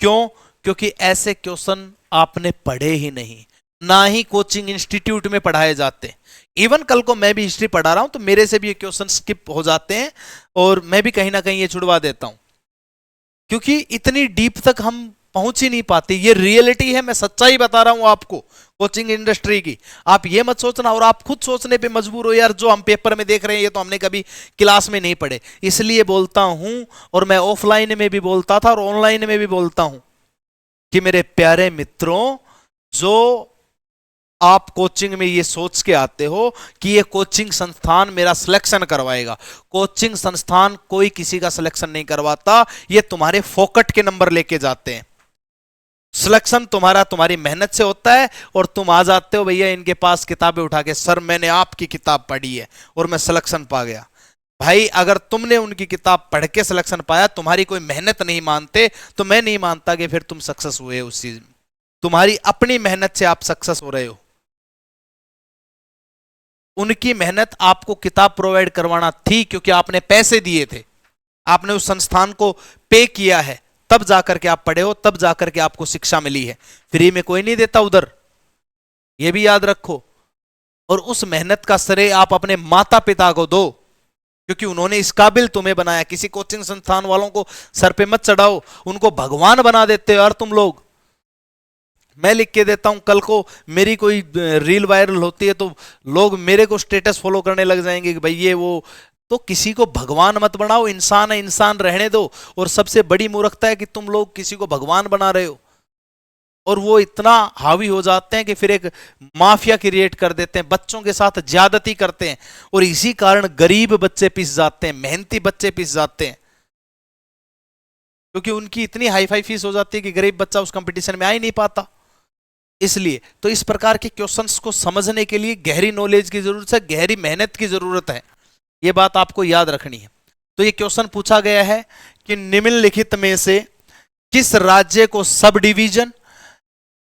क्यों? क्योंकि ऐसे क्वेश्चन आपने पढ़े ही नहीं, ना ही कोचिंग इंस्टीट्यूट में पढ़ाए जाते। इवन कल को मैं भी हिस्ट्री पढ़ा रहा हूं तो मेरे से भी ये क्वेश्चन स्किप हो जाते हैं, और मैं भी कहीं ना कहीं ये छुड़वा देता हूं, क्योंकि इतनी डीप तक हम पहुंच ही नहीं पाते। ये रियलिटी है, मैं सच्चाई बता रहा हूं आपको कोचिंग इंडस्ट्री की। आप ये मत सोचना और आप खुद सोचने पे मजबूर हो, यार जो हम पेपर में देख रहे हैं ये तो हमने कभी क्लास में नहीं पढ़े। इसलिए बोलता हूं, और मैं ऑफलाइन में भी बोलता था और ऑनलाइन में भी बोलता हूं, कि मेरे प्यारे मित्रों, जो आप कोचिंग में ये सोच के आते हो कि ये कोचिंग संस्थान मेरा सिलेक्शन करवाएगा, कोचिंग संस्थान कोई किसी का सिलेक्शन नहीं करवाता। ये तुम्हारे फोकट के नंबर लेके जाते हैं। सिलेक्शन तुम्हारा तुम्हारी मेहनत से होता है, और तुम आ जाते हो भैया इनके पास किताबें उठा के, सर मैंने आपकी किताब पढ़ी है और मैं सिलेक्शन पा गया। भाई अगर तुमने उनकी किताब पढ़ के सिलेक्शन पाया, तुम्हारी कोई मेहनत नहीं मानते, तो मैं नहीं मानता कि फिर तुम सक्सेस हुए उस चीज में। तुम्हारी अपनी मेहनत से आप सक्सेस हो रहे हो। उनकी मेहनत आपको किताब प्रोवाइड करवाना थी, क्योंकि आपने पैसे दिए थे, आपने उस संस्थान को पे किया है, तब जाकर के आप पढ़े हो, तब जाकर के आपको शिक्षा मिली है। फ्री में कोई नहीं देता उधर, यह भी याद रखो। और उस मेहनत का श्रेय आप अपने माता पिता को दो, क्योंकि उन्होंने इस काबिल तुम्हें बनाया। किसी कोचिंग संस्थान वालों को सर पे मत चढ़ाओ, उनको भगवान बना देते हो यार तुम लोग। मैं लिख के देता हूं, कल को मेरी कोई रील वायरल होती है तो लोग मेरे को स्टेटस फॉलो करने लग जाएंगे कि भाई ये वो। तो किसी को भगवान मत बनाओ, इंसान है, इंसान रहने दो। और सबसे बड़ी मूर्खता है कि तुम लोग किसी को भगवान बना रहे हो, और वो इतना हावी हो जाते हैं कि फिर एक माफिया क्रिएट कर देते हैं, बच्चों के साथ ज्यादती करते हैं, और इसी कारण गरीब बच्चे पिस जाते हैं, मेहनती बच्चे पिस जाते हैं, क्योंकि उनकी इतनी हाई फाई फीस हो जाती है कि गरीब बच्चा उस कंपटीशन में आ ही नहीं पाता। इसलिए तो इस प्रकार के क्वेश्चंस को समझने के लिए गहरी नॉलेज की जरूरत है, गहरी मेहनत की जरूरत है। यह बात आपको याद रखनी है। तो यह क्वेश्चन पूछा गया है कि निम्नलिखित में से किस राज्य को सब डिवीजन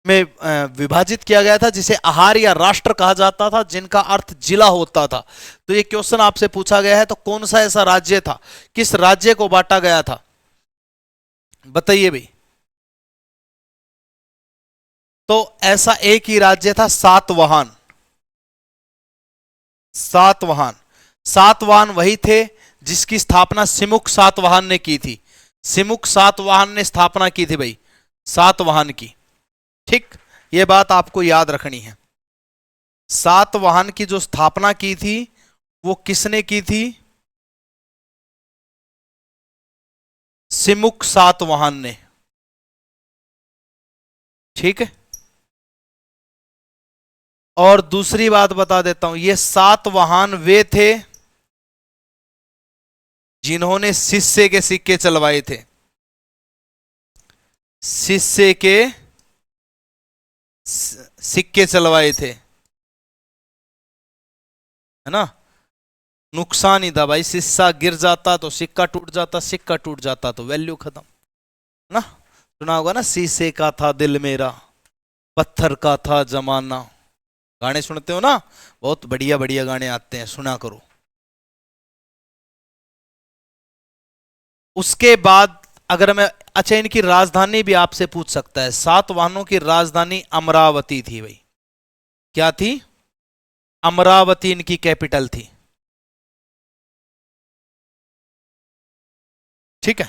में विभाजित किया गया था, जिसे आहार या राष्ट्र कहा जाता था, जिनका अर्थ जिला होता था? तो यह क्वेश्चन आपसे पूछा गया है, तो कौन सा ऐसा राज्य था, किस राज्य को बांटा गया था, बताइए भाई। तो ऐसा एक ही राज्य था, सातवाहन। सातवाहन, सातवाहन वही थे जिसकी स्थापना सिमुक सातवाहन ने की थी। सिमुक सातवाहन ने स्थापना की थी भाई सातवाहन की। ठीक, यह बात आपको याद रखनी है। सातवाहन की जो स्थापना की थी वो किसने की थी? सिमुक सातवाहन ने। ठीक है, और दूसरी बात बता देता हूं, ये सातवाहन वे थे जिन्होंने शिष्य के सिक्के चलवाए थे। शिष्य के सिक्के चलवाए थे, है ना। नुकसान ही था भाई, सिक्का गिर जाता तो सिक्का टूट जाता, सिक्का टूट जाता तो वैल्यू खत्म, ना। सुना होगा ना, शीशे का था दिल मेरा, पत्थर का था जमाना। गाने सुनते हो ना, बहुत बढ़िया बढ़िया गाने आते हैं, सुना करो। उसके बाद अगर मैं, अच्छा इनकी राजधानी भी आपसे पूछ सकता है। सातवाहनों की राजधानी अमरावती थी भाई। क्या थी? अमरावती इनकी कैपिटल थी। ठीक है,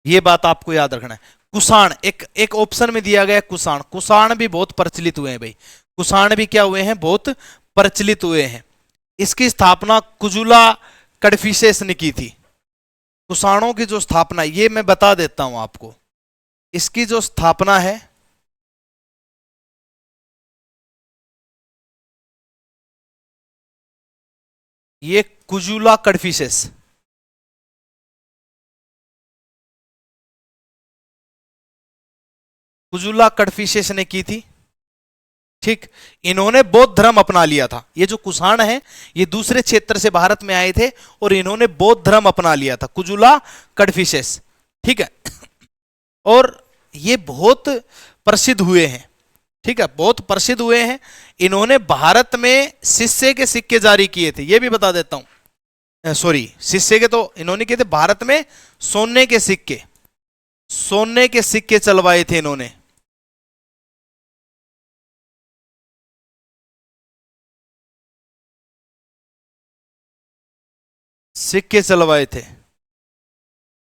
ये बात आपको याद रखना है। कुषाण, एक एक ऑप्शन में दिया गया कुषाण। कुषाण भी बहुत प्रचलित हुए हैं भाई, कुषाण भी क्या हुए हैं? बहुत प्रचलित हुए हैं। इसकी स्थापना कुजुला कड़फिसेस ने की थी। कुषाणों की जो स्थापना, ये मैं बता देता हूं आपको, इसकी जो स्थापना है, ये कुजुला कड़फिसेस, कुजुला कड़फिसेस ने की थी। ठीक, इन्होंने बौद्ध धर्म अपना लिया था। ये जो कुषाण है, ये दूसरे क्षेत्र से भारत में आए थे और इन्होंने बौद्ध धर्म अपना लिया था, कुजुला कड़फिसेस। ठीक है, और ये बहुत प्रसिद्ध हुए हैं। ठीक है, बहुत प्रसिद्ध हुए हैं। इन्होंने भारत में शिष्य के सिक्के जारी किए थे, ये भी बता देता हूं। सॉरी, शिष्य के तो इन्होंने किए थे, भारत में सोने के सिक्के, सोने के सिक्के चलवाए थे इन्होंने। सिक्के चलवाए थे।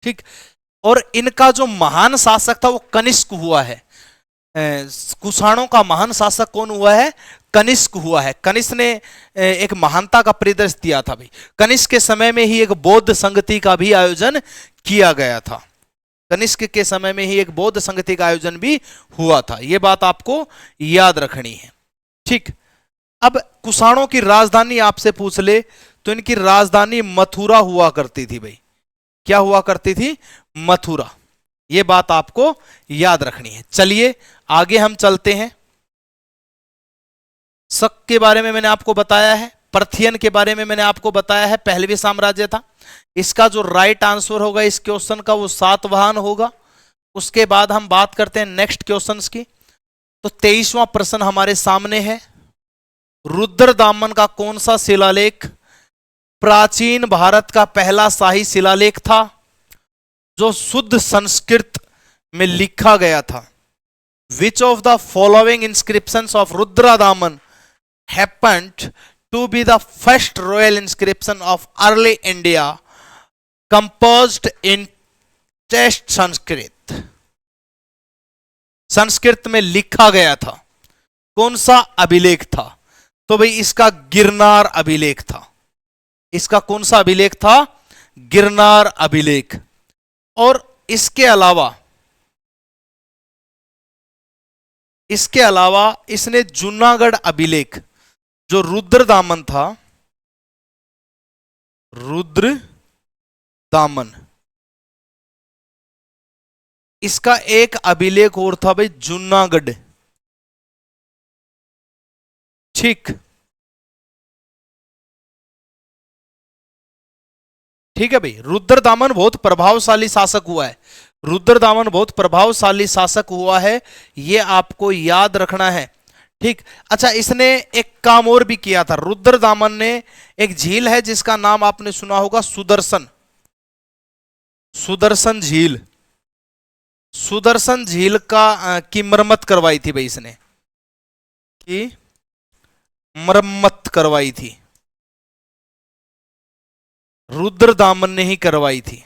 ठीक, और इनका जो महान शासक था वो कनिष्क हुआ है। कुषाणों का महान शासक कौन हुआ है? कनिष्क हुआ है। कनिष्क ने एक महानता का परिदृश्य दिया था भाई। कनिष्क के समय में ही एक बौद्ध संगति का भी आयोजन किया गया था। कनिष्क के समय में ही एक बौद्ध संगति का आयोजन भी हुआ था, यह बात आपको याद रखनी है। ठीक, अब कुषाणों की राजधानी आपसे पूछ ले तो इनकी राजधानी मथुरा हुआ करती थी भाई। क्या हुआ करती थी? मथुरा। यह बात आपको याद रखनी है। चलिए आगे हम चलते हैं। शक के बारे में मैंने आपको बताया है, पार्थियन के बारे में मैंने आपको बताया है, पहलवी साम्राज्य था। इसका जो राइट आंसर होगा इस क्वेश्चन का वो सातवाहन होगा। उसके बाद हम बात करते हैं नेक्स्ट क्वेश्चंस की। तो 23वां प्रश्न हमारे सामने है, रुद्रदामन का कौन सा शिलालेख प्राचीन भारत का पहला शाही शिलालेख था जो शुद्ध संस्कृत में लिखा गया था? विच of the following inscriptions of Rudradaman happened to be the first royal inscription of early India composed in test Sanskrit? Sanskrit में लिखा गया था, कौन सा अभिलेख था? तो भाई इसका गिरनार अभिलेख था। इसका कौन सा अभिलेख था? गिरनार अभिलेख। और इसके अलावा इसने जूनागढ़ अभिलेख, जो रुद्रदामन था, रुद्रदामन, इसका एक अभिलेख और था भाई जूनागढ़। ठीक, ठीक है भाई, रुद्रदामन बहुत प्रभावशाली शासक हुआ है। रुद्रदामन बहुत प्रभावशाली शासक हुआ है, यह आपको याद रखना है। ठीक, अच्छा, इसने एक काम और भी किया था। रुद्रदामन ने, एक झील है जिसका नाम आपने सुना होगा, सुदर्शन, सुदर्शन झील। सुदर्शन झील की मरम्मत करवाई थी भाई इसने, की मरम्मत करवाई थी, रुद्रदामन ने ही करवाई थी।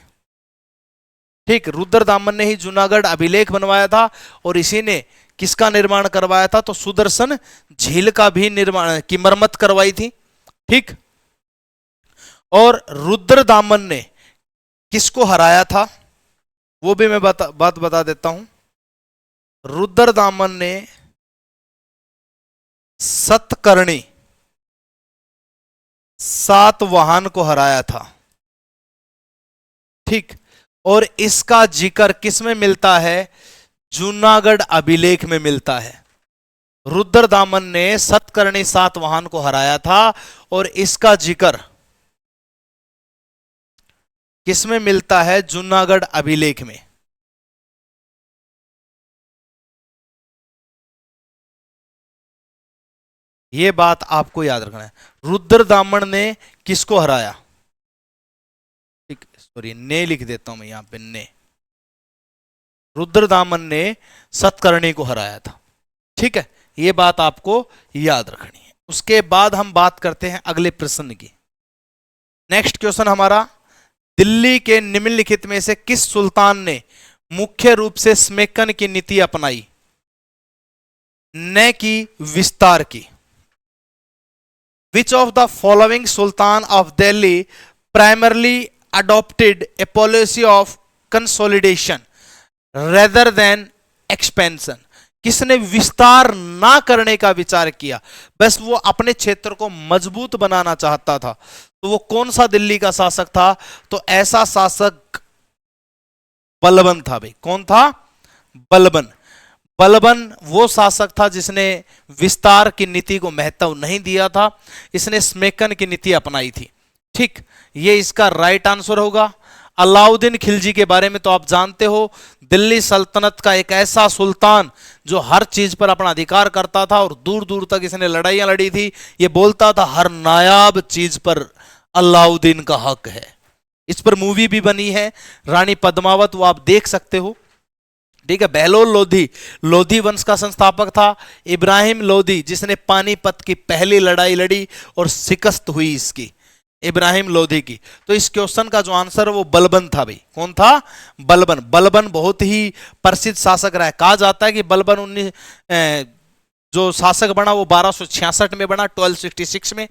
ठीक, रुद्रदामन ने ही जूनागढ़ अभिलेख बनवाया था और इसी ने किसका निर्माण करवाया था? तो सुदर्शन झील का भी निर्माण की मरम्मत करवाई थी। ठीक, और रुद्रदामन ने किसको हराया था वो भी मैं बात बता देता हूं। रुद्रदामन ने सतकर्णी सातवाहन को हराया था। ठीक, और इसका जिक्र किसमें मिलता है? जूनागढ़ अभिलेख में मिलता है। रुद्रदामन ने सतकर्णी सातवाहन को हराया था और इसका जिक्र किसमें मिलता है? जूनागढ़ अभिलेख में। यह बात आपको याद रखना है। रुद्रदामन ने किसको हराया? ठीक, सॉरी, ने लिख देता हूं मैं यहां पे, ने। रुद्रदामन ने सतकर्णी को हराया था। ठीक है, ये बात आपको याद रखनी है। उसके बाद हम बात करते हैं अगले प्रश्न की। नेक्स्ट क्वेश्चन हमारा, दिल्ली के निम्नलिखित में से किस सुल्तान ने मुख्य रूप से स्मेकन की नीति अपनाई, न कि विस्तार की? Which of the following Sultan of Delhi primarily adopted a policy of consolidation rather than expansion? किसने विस्तार ना करने का विचार किया, बस वो अपने क्षेत्र को मजबूत बनाना चाहता था? तो वो कौन सा दिल्ली का शासक था? तो ऐसा शासक बलबन था भाई। कौन था? बलबन। बलबन वो शासक था जिसने विस्तार की नीति को महत्व नहीं दिया था, इसने स्मेकन की नीति अपनाई थी। ठीक, ये इसका राइट आंसर होगा। अलाउद्दीन खिलजी के बारे में तो आप जानते हो, दिल्ली सल्तनत का एक ऐसा सुल्तान जो हर चीज पर अपना अधिकार करता था और दूर दूर तक इसने लड़ाइयां लड़ी थी। ये बोलता था हर नायाब चीज पर अलाउद्दीन का हक है। इस पर मूवी भी बनी है, रानी पद्मावत, वो आप देख सकते हो। ठीक है, बहलोल लोधी लोधी वंश का संस्थापक था। इब्राहिम लोधी जिसने पानीपत की पहली लड़ाई लड़ी और शिकस्त हुई इसकी, इब्राहिम लोधी की। तो इस क्वेश्चन का जो आंसर है वो बलबन था भाई। कौन था? बलबन। बलबन बहुत ही प्रसिद्ध शासक रहा है। कहा जाता है कि बलबन जो शासक बना वो 1266 में बना, 1266 में,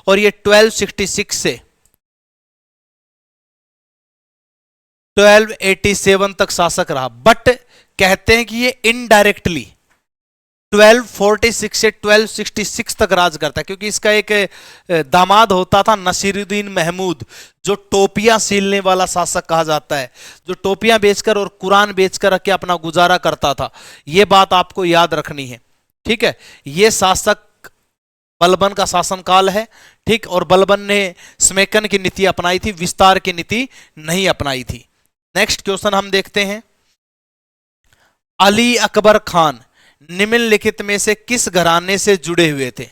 और ये 1266 से 1287 तक शासक रहा। बट कहते हैं कि ये इनडायरेक्टली 1246 से 1266 तक राज करता है, क्योंकि इसका एक दामाद होता था नसीरुद्दीन महमूद, जो टोपियां सीलने वाला शासक कहा जाता है, जो टोपियां बेचकर और कुरान बेचकर के अपना गुजारा करता था। यह बात आपको याद रखनी है। ठीक है, यह शासक बलबन का शासनकाल है। ठीक, और बलबन ने स्मेकन की नीति अपनाई थी, विस्तार की नीति नहीं अपनाई थी। नेक्स्ट क्वेश्चन हम देखते हैं, अली अकबर खान निम्नलिखित में से किस घराने से जुड़े हुए थे?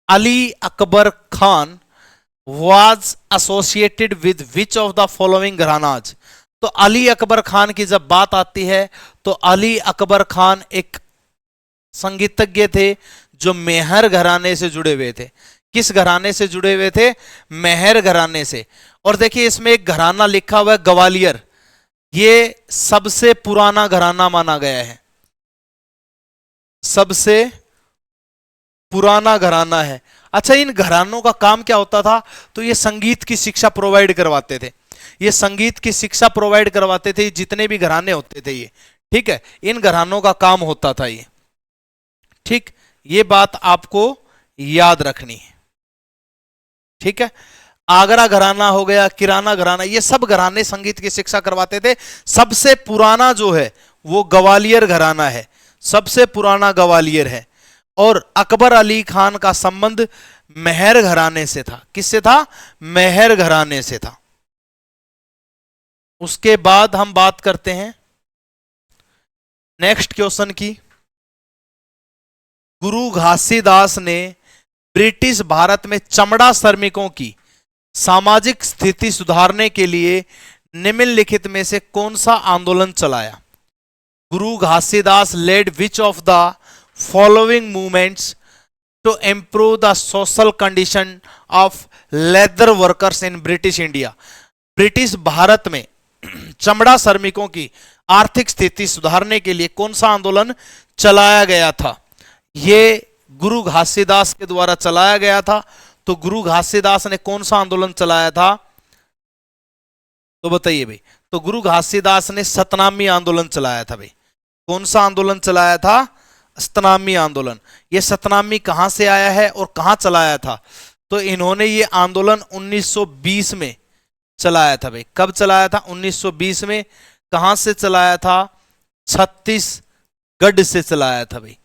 Ali Akbar Khan was associated with which of the following gharanas? तो अली अकबर खान की जब बात आती है तो अली अकबर खान एक संगीतज्ञ थे जो मेहर घराने से जुड़े हुए थे। किस घराने से जुड़े हुए थे? मेहर घराने से। और देखिए इसमें एक घराना लिखा हुआ है ग्वालियर, ये सबसे पुराना घराना माना गया है, सबसे पुराना घराना है। अच्छा, इन घरानों का काम क्या होता था? तो ये संगीत की शिक्षा प्रोवाइड करवाते थे, ये संगीत की शिक्षा प्रोवाइड करवाते थे, जितने भी घराने होते थे ये। ठीक है, इन घरानों का काम होता था ये। ठीक, ये बात आपको याद रखनी है। ठीक है, आगरा घराना हो गया, किराना घराना, ये सब घराने संगीत की शिक्षा करवाते थे। सबसे पुराना जो है वो ग्वालियर घराना है, सबसे पुराना ग्वालियर है। और अकबर अली खान का संबंध मेहर घराने से था। किससे था? मेहर घराने से था। उसके बाद हम बात करते हैं नेक्स्ट क्वेश्चन की। गुरु घासीदास ने ब्रिटिश भारत में चमड़ा श्रमिकों की सामाजिक स्थिति सुधारने के लिए निम्नलिखित में से कौन सा आंदोलन चलाया? Guru Ghasidas led which of the following movements to improve the social condition of leather workers in British India? British Bharat में चमड़ा श्रमिकों की आर्थिक स्थिति सुधारने के लिए कौन सा आंदोलन चलाया गया था? यह गुरु घासीदास के द्वारा चलाया गया था। तो गुरु घासीदास ने कौन सा आंदोलन चलाया था? तो बताइए भाई। तो गुरु घासीदास ने सतनामी आंदोलन चलाया था भाई। कौन सा आंदोलन चलाया था? सतनामी आंदोलन। ये सतनामी कहां से आया है और कहां चलाया था? तो इन्होंने ये आंदोलन 1920 में चलाया था भाई। कब चलाया था? 1920 में। कहां से चलाया था? छत्तीसगढ़ से चलाया था भाई।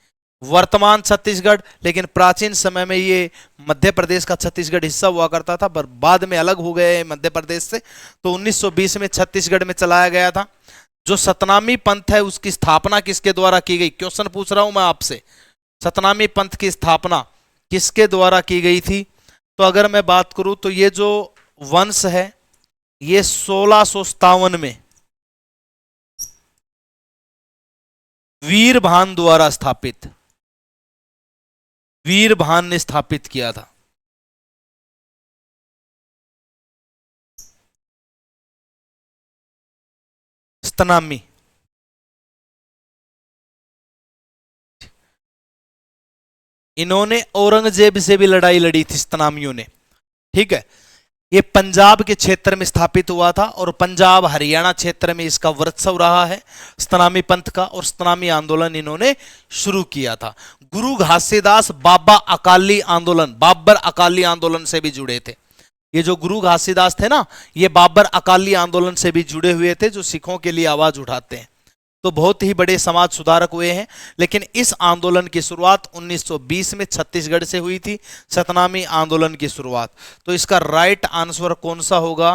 वर्तमान छत्तीसगढ़, लेकिन प्राचीन समय में ये मध्य प्रदेश का छत्तीसगढ़ हिस्सा हुआ करता था, पर बाद में अलग हो गए मध्य प्रदेश से। तो 1920 में छत्तीसगढ़ में चलाया गया था। जो सतनामी पंथ है उसकी स्थापना किसके द्वारा की गई? क्वेश्चन पूछ रहा हूं मैं आपसे, सतनामी पंथ की स्थापना किसके द्वारा की गई थी? तो अगर मैं बात करूं तो ये जो वंश है ये 1657 में वीरभान द्वारा स्थापित, वीरभान ने स्थापित किया था? स्तनामी। इन्होंने औरंगजेब से भी लड़ाई लड़ी थी स्तनामियों ने। ठीक है, ये पंजाब के क्षेत्र में स्थापित हुआ था और पंजाब हरियाणा क्षेत्र में इसका वर्चस्व रहा है स्तनामी पंथ का, और स्तनामी आंदोलन इन्होंने शुरू किया था। गुरु घासीदास बाबा अकाली आंदोलन, बाबर अकाली आंदोलन से भी जुड़े थे। ये जो गुरु घासीदास थे ना, ये बाबर अकाली आंदोलन से भी जुड़े हुए थे, जो सिखों के लिए आवाज उठाते हैं। तो बहुत ही बड़े समाज सुधारक हुए हैं। लेकिन इस आंदोलन की शुरुआत 1920 में छत्तीसगढ़ से हुई थी, सतनामी आंदोलन की शुरुआत। तो इसका राइट आंसर कौन सा होगा?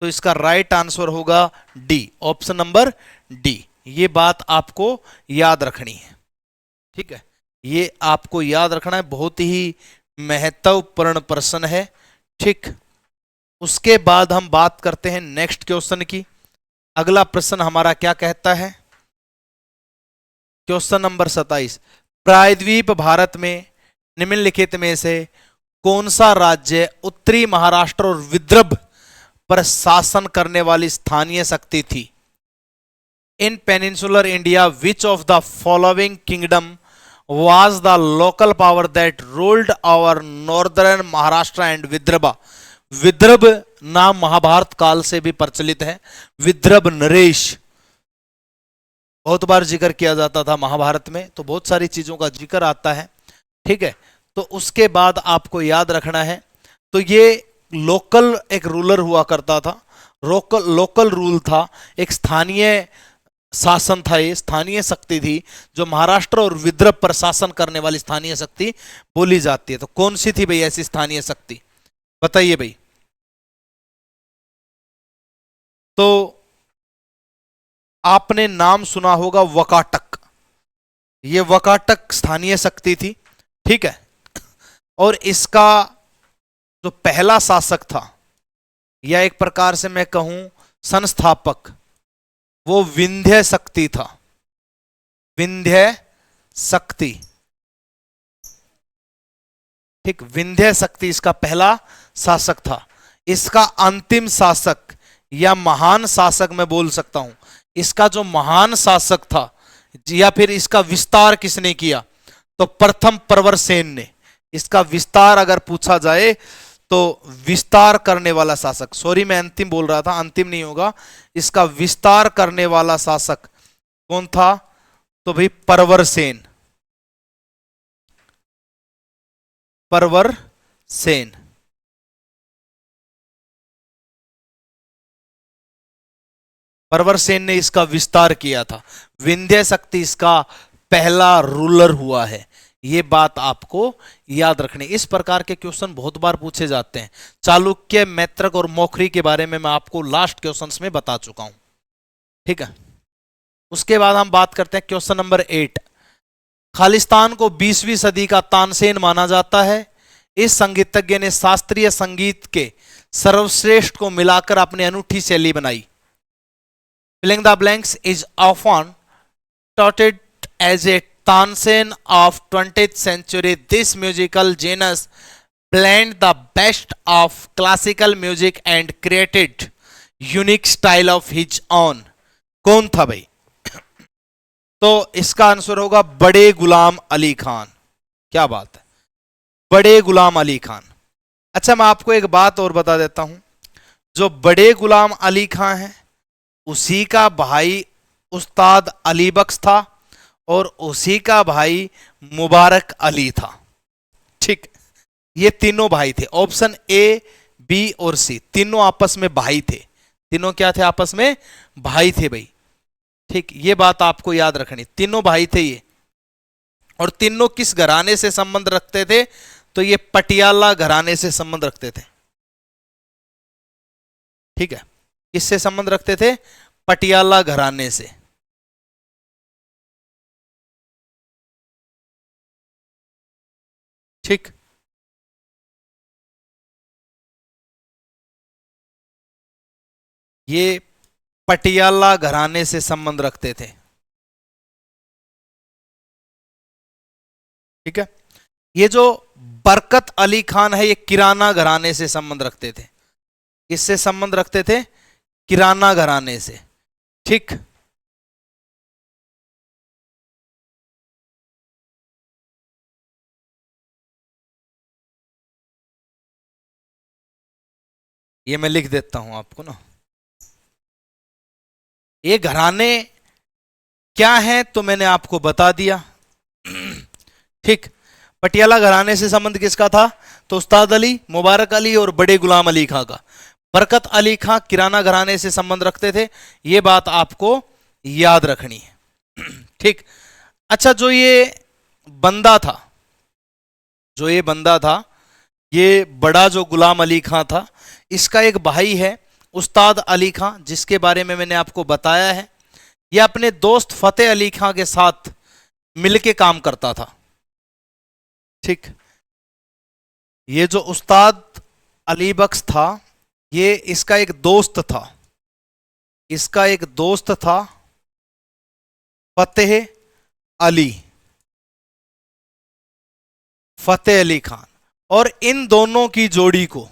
तो इसका राइट आंसर होगा डी, ऑप्शन नंबर डी। ये बात आपको याद रखनी है। ठीक है, ये आपको याद रखना है, बहुत ही महत्वपूर्ण प्रश्न है। ठीक, उसके बाद हम बात करते हैं नेक्स्ट क्वेश्चन की। अगला प्रश्न हमारा क्या कहता है? क्वेश्चन नंबर 27, प्रायद्वीप भारत में निम्नलिखित में से कौन सा राज्य उत्तरी महाराष्ट्र और विदर्भ पर शासन करने वाली स्थानीय शक्ति थी? In peninsular India which of the following kingdom was the local power that ruled over northern Maharashtra and Vidarbha? Vidarbha नाम महाभारत काल से भी प्रचलित है। विदर्भ नरेश बहुत बार जिक्र किया जाता था महाभारत में, तो बहुत सारी चीजों का जिक्र आता है। ठीक है, तो उसके बाद आपको याद रखना है, तो ये लोकल एक रूलर हुआ करता था, लोकल रूल था, एक स्थानीय शासन था, ये स्थानीय शक्ति थी जो महाराष्ट्र और विदर्भ पर शासन करने वाली स्थानीय शक्ति बोली जाती है। तो कौन सी थी भाई ऐसी स्थानीय शक्ति, बताइए भाई। तो आपने नाम सुना होगा वकाटक, ये वकाटक स्थानीय शक्ति थी। ठीक है, और इसका जो पहला शासक था, या एक प्रकार से मैं कहूं संस्थापक, वो विंध्य शक्ति था। विंध्य शक्ति, ठीक, विंध्य शक्ति इसका पहला शासक था। इसका अंतिम शासक या महान शासक मैं बोल सकता हूं, इसका जो महान शासक था या फिर इसका विस्तार किसने किया? तो प्रथम प्रवर सेन ने। इसका विस्तार अगर पूछा जाए तो विस्तार करने वाला शासक, सॉरी मैं अंतिम बोल रहा था, अंतिम नहीं होगा, इसका विस्तार करने वाला शासक कौन था? तो भाई प्रवर सेन, प्रवर सेन। प्रवर सेन ने इसका विस्तार किया था। विंध्य शक्ति इसका पहला रूलर हुआ है, ये बात आपको याद रखनी। इस प्रकार के क्वेश्चन बहुत बार पूछे जाते हैं। चालुक्य, मैत्रक और मौखरी के बारे में मैं आपको लास्ट क्वेश्चंस में बता चुका हूं। ठीक है, उसके बाद हम बात करते हैं क्वेश्चन नंबर 8। खालिस्तान को 20वीं सदी का तानसेन माना जाता है। इस संगीतज्ञ ने शास्त्रीय संगीत के सर्वश्रेष्ठ को मिलाकर अपनी अनूठी शैली बनाई। Filling the blanks is often touted as a Tansen of 20th century. This musical genus blend the best of classical music and created unique style of his own. कौन था भाई? तो इसका आंसर होगा बड़े गुलाम अली खान। क्या बात है, बड़े गुलाम अली खान। अच्छा, मैं आपको एक बात और बता देता हूं, जो बड़े गुलाम अली खान है उसी का भाई उस्ताद अली बख्श था और उसी का भाई मुबारक अली था। ठीक, ये तीनों भाई थे। ऑप्शन ए, बी और सी तीनों आपस में भाई थे। तीनों क्या थे? आपस में भाई थे भाई। ठीक, ये बात आपको याद रखनी, तीनों भाई थे ये। और तीनों किस घराने से संबंध रखते थे? तो ये पटियाला घराने से संबंध रखते थे। ठीक है, किससे संबंध रखते थे? पटियाला घराने से। ठीक, ये पटियाला घराने से संबंध रखते थे। ठीक है, ये जो बरकत अली खान है, ये किराना घराने से संबंध रखते थे। किससे संबंध रखते थे? किराना घराने से। ठीक, ये मैं लिख देता हूं आपको ना। ये घराने क्या है तो मैंने आपको बता दिया। ठीक, पटियाला घराने से संबंध किसका था? तो उस्ताद अली, मुबारक अली और बड़े गुलाम अली खां का। बरकत अली खां किराना घराने से संबंध रखते थे, ये बात आपको याद रखनी है। ठीक, अच्छा, जो ये बंदा था, जो ये बंदा था, ये बड़ा जो गुलाम अली खां था, इसका एक भाई है उस्ताद अली खां, जिसके बारे में मैंने आपको बताया है। यह अपने दोस्त फतेह अली खां के साथ मिलके काम करता था। ठीक, ये जो उस्ताद अली बख्श था, ये इसका एक दोस्त था। इसका एक दोस्त था फतेह अली, फतेह अली खान। और इन दोनों की जोड़ी को,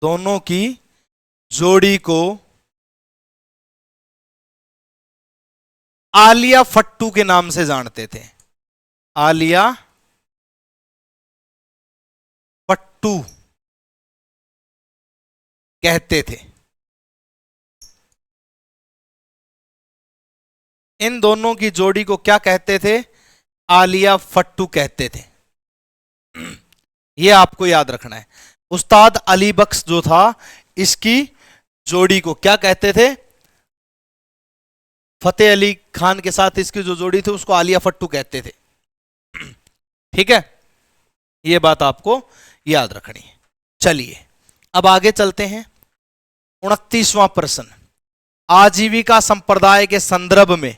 दोनों की जोड़ी को आलिया फट्टू के नाम से जानते थे। आलिया फट्टू कहते थे। इन दोनों की जोड़ी को क्या कहते थे? आलिया फट्टू कहते थे। यह आपको याद रखना है। उस्ताद अली बख्श जो था, इसकी जोड़ी को क्या कहते थे? फतेह अली खान के साथ इसकी जो जोड़ी थी उसको आलिया फट्टू कहते थे। ठीक है, यह बात आपको याद रखनी है। चलिए अब आगे चलते हैं। 29वां प्रश्न, आजीविका संप्रदाय के संदर्भ में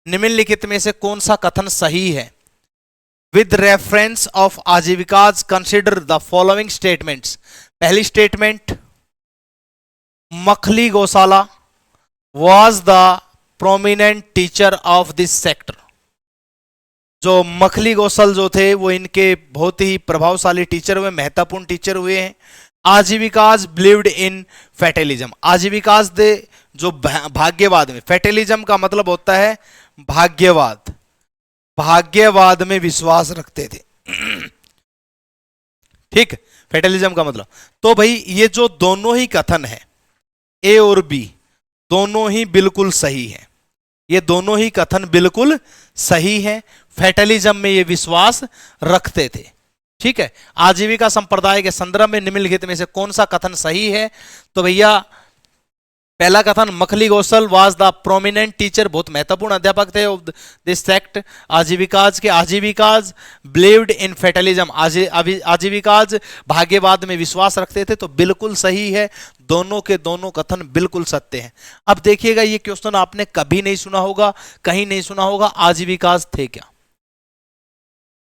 निम्नलिखित में से कौन सा कथन सही है? With reference of Ajivikas consider the following statements. पहली statement, Makkhali Gosala was the prominent teacher of this sector. जो मखली गौसल जो थे वो इनके बहुत ही प्रभावशाली टीचर हुए, महत्वपूर्ण टीचर हुए हैं। आजीविकाज बिलीव्ड इन फेटेलिज्म। आजीविकाज दे जो भाग्यवाद में, फेटेलिज्म का मतलब होता है भाग्यवाद, भाग्यवाद में विश्वास रखते थे। ठीक, फेटेलिज्म का मतलब। तो भाई ये जो दोनों ही कथन है, ए और बी, दोनों ही बिल्कुल सही है। ये दोनों ही कथन बिल्कुल सही है। फेटेलिज्म में ये विश्वास रखते थे। ठीक है, आजीविका संप्रदाय के संदर्भ में निम्नलिखित में से कौन सा कथन सही है? तो भैया पहला कथन, Makkhali Gosal was the prominent teacher, बहुत महत्वपूर्ण अध्यापक थे ऑफ दिस सेक्ट। आजीविकाज के, आजीविकाज बिलीव्ड इन फेटेलिज्म, आजीविकाज भाग्यवाद में विश्वास रखते थे। तो बिल्कुल सही है, दोनों के दोनों कथन बिल्कुल सत्य हैं। अब देखिएगा, ये क्वेश्चन आपने कभी नहीं सुना होगा, कहीं नहीं सुना होगा, आजीविकाज थे क्या?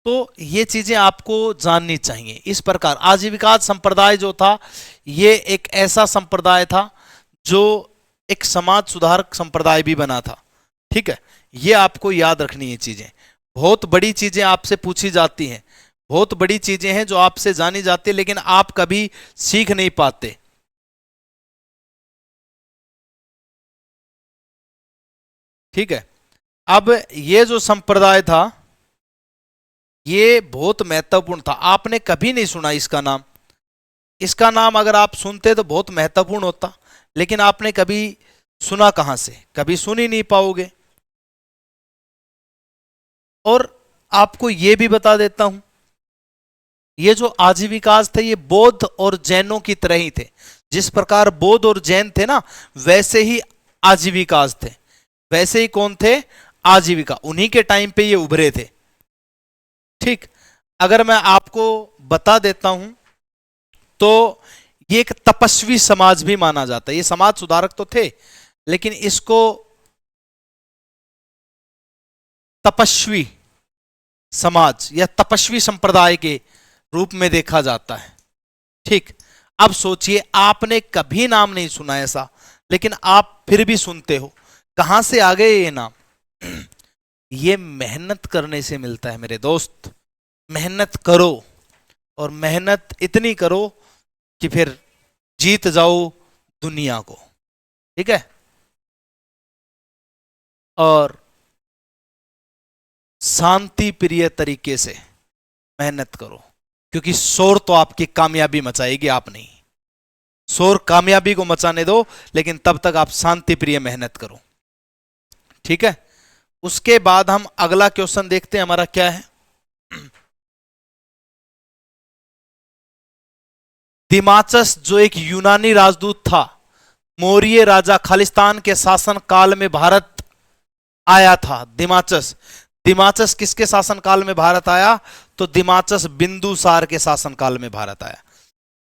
तो ये चीजें आपको जाननी चाहिए। इस प्रकार आजीविकाज संप्रदाय जो था, ये एक ऐसा संप्रदाय था जो एक समाज सुधारक संप्रदाय भी बना था। ठीक है, ये आपको याद रखनी है चीजें। बहुत बड़ी चीजें आपसे पूछी जाती हैं, बहुत बड़ी चीजें हैं जो आपसे जानी जाती है, लेकिन आप कभी सीख नहीं पाते। ठीक है, अब ये जो संप्रदाय था ये बहुत महत्वपूर्ण था। आपने कभी नहीं सुना इसका नाम। इसका नाम अगर आप सुनते तो बहुत महत्वपूर्ण होता, लेकिन आपने कभी सुना कहां से? कभी सुन ही नहीं पाओगे। और आपको यह भी बता देता हूं, ये जो आजीविकाज थे ये बौद्ध और जैनों की तरह ही थे। जिस प्रकार बौद्ध और जैन थे ना, वैसे ही आजीविकाज थे। वैसे ही कौन थे? आजीविका। उन्हीं के टाइम पे ये उभरे थे। ठीक, अगर मैं आपको बता देता हूं तो ये एक तपस्वी समाज भी माना जाता है। ये समाज सुधारक तो थे, लेकिन इसको तपस्वी समाज या तपस्वी संप्रदाय के रूप में देखा जाता है। ठीक, अब सोचिए, आपने कभी नाम नहीं सुना ऐसा, लेकिन आप फिर भी सुनते हो। कहां से आ गए ये नाम? ये मेहनत करने से मिलता है मेरे दोस्त। मेहनत करो और मेहनत इतनी करो कि फिर जीत जाओ दुनिया को, ठीक है। और शांति प्रिय तरीके से मेहनत करो, क्योंकि शोर तो आपकी कामयाबी मचाएगी, आप नहीं। शोर कामयाबी को मचाने दो, लेकिन तब तक आप शांति प्रिय मेहनत करो, ठीक है। उसके बाद हम अगला क्वेश्चन देखते हैं, हमारा क्या है। दिमाचस जो एक यूनानी राजदूत था, मौर्य राजा खालिस्तान के शासन काल में भारत आया था। दिमाचस, दिमाचस किसके शासन काल में भारत आया? तो दिमाचस बिंदुसार के शासन काल में भारत आया।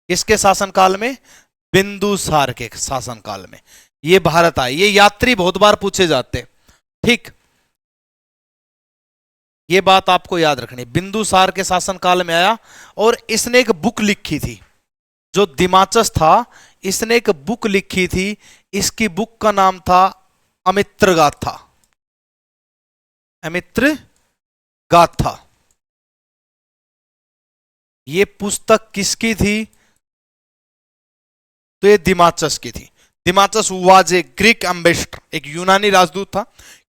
किसके शासन काल में? बिंदुसार के शासन काल में ये भारत आए। ये यात्री बहुत बार पूछे जाते, ठीक, ये बात आपको याद रखनी। बिंदुसार के शासन काल में आया और इसने एक बुक लिखी थी, जो दिमाचस था इसने एक बुक लिखी थी। इसकी बुक का नाम था अमित्र गाथा। अमित्र गाथा। ये पुस्तक किसकी थी? तो ये दिमाचस की थी। Deimachus was a Greek ambassador, एक यूनानी राजदूत था।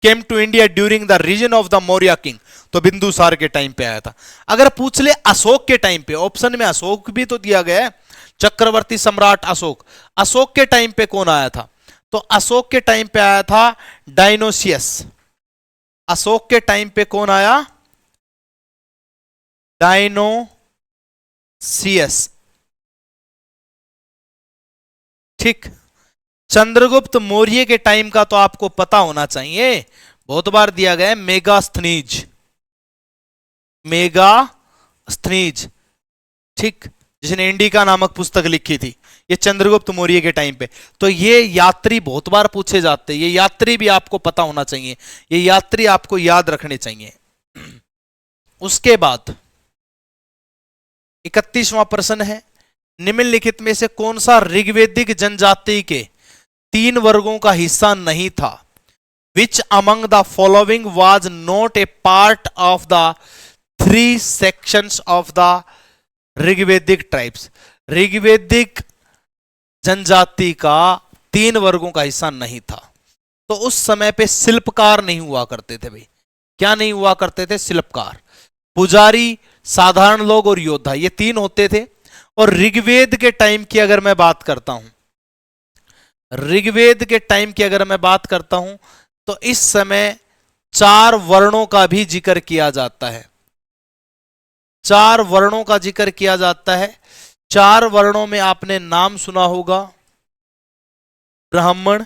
Came to India during the region of the Maurya king, तो बिंदुसार के टाइम पे आया था। अगर पूछ ले अशोक के टाइम पे, ऑप्शन में अशोक भी तो दिया गया है, चक्रवर्ती सम्राट अशोक। अशोक के टाइम पे कौन आया था? तो अशोक के टाइम पे आया था डायनोसियस। अशोक के टाइम पे कौन आया? डायनोसियस, ठीक। चंद्रगुप्त मौर्य के टाइम का तो आपको पता होना चाहिए, बहुत बार दिया गया है, मेगास्थनीज। मेगास्थनीज, ठीक, जिसने इंडिका नामक पुस्तक लिखी थी, ये चंद्रगुप्त मौर्य के टाइम पे। तो ये यात्री बहुत बार पूछे जाते हैं, ये यात्री भी आपको पता होना चाहिए, ये यात्री आपको याद रखने चाहिए। उसके बाद 31वां प्रश्न है, निम्नलिखित में से कौन सा ऋग्वेदिक जनजाति के 3 वर्गों का हिस्सा नहीं था? Which among the following was not a part of the 3 sections of the Rigvedic tribes? ऋग्वेदिक जनजाति का 3 वर्गों का हिस्सा नहीं था। तो उस समय पे शिल्पकार नहीं हुआ करते थे भाई। क्या नहीं हुआ करते थे? शिल्पकार, पुजारी, साधारण लोग और योद्धा, ये 3 होते थे। और ऋग्वेद के टाइम की अगर मैं बात करता हूं, ऋग्वेद के टाइम की अगर मैं बात करता हूं, तो इस समय 4 वर्णों का भी जिक्र किया जाता है। 4 वर्णों का जिक्र किया जाता है। 4 वर्णों में आपने नाम सुना होगा, ब्राह्मण,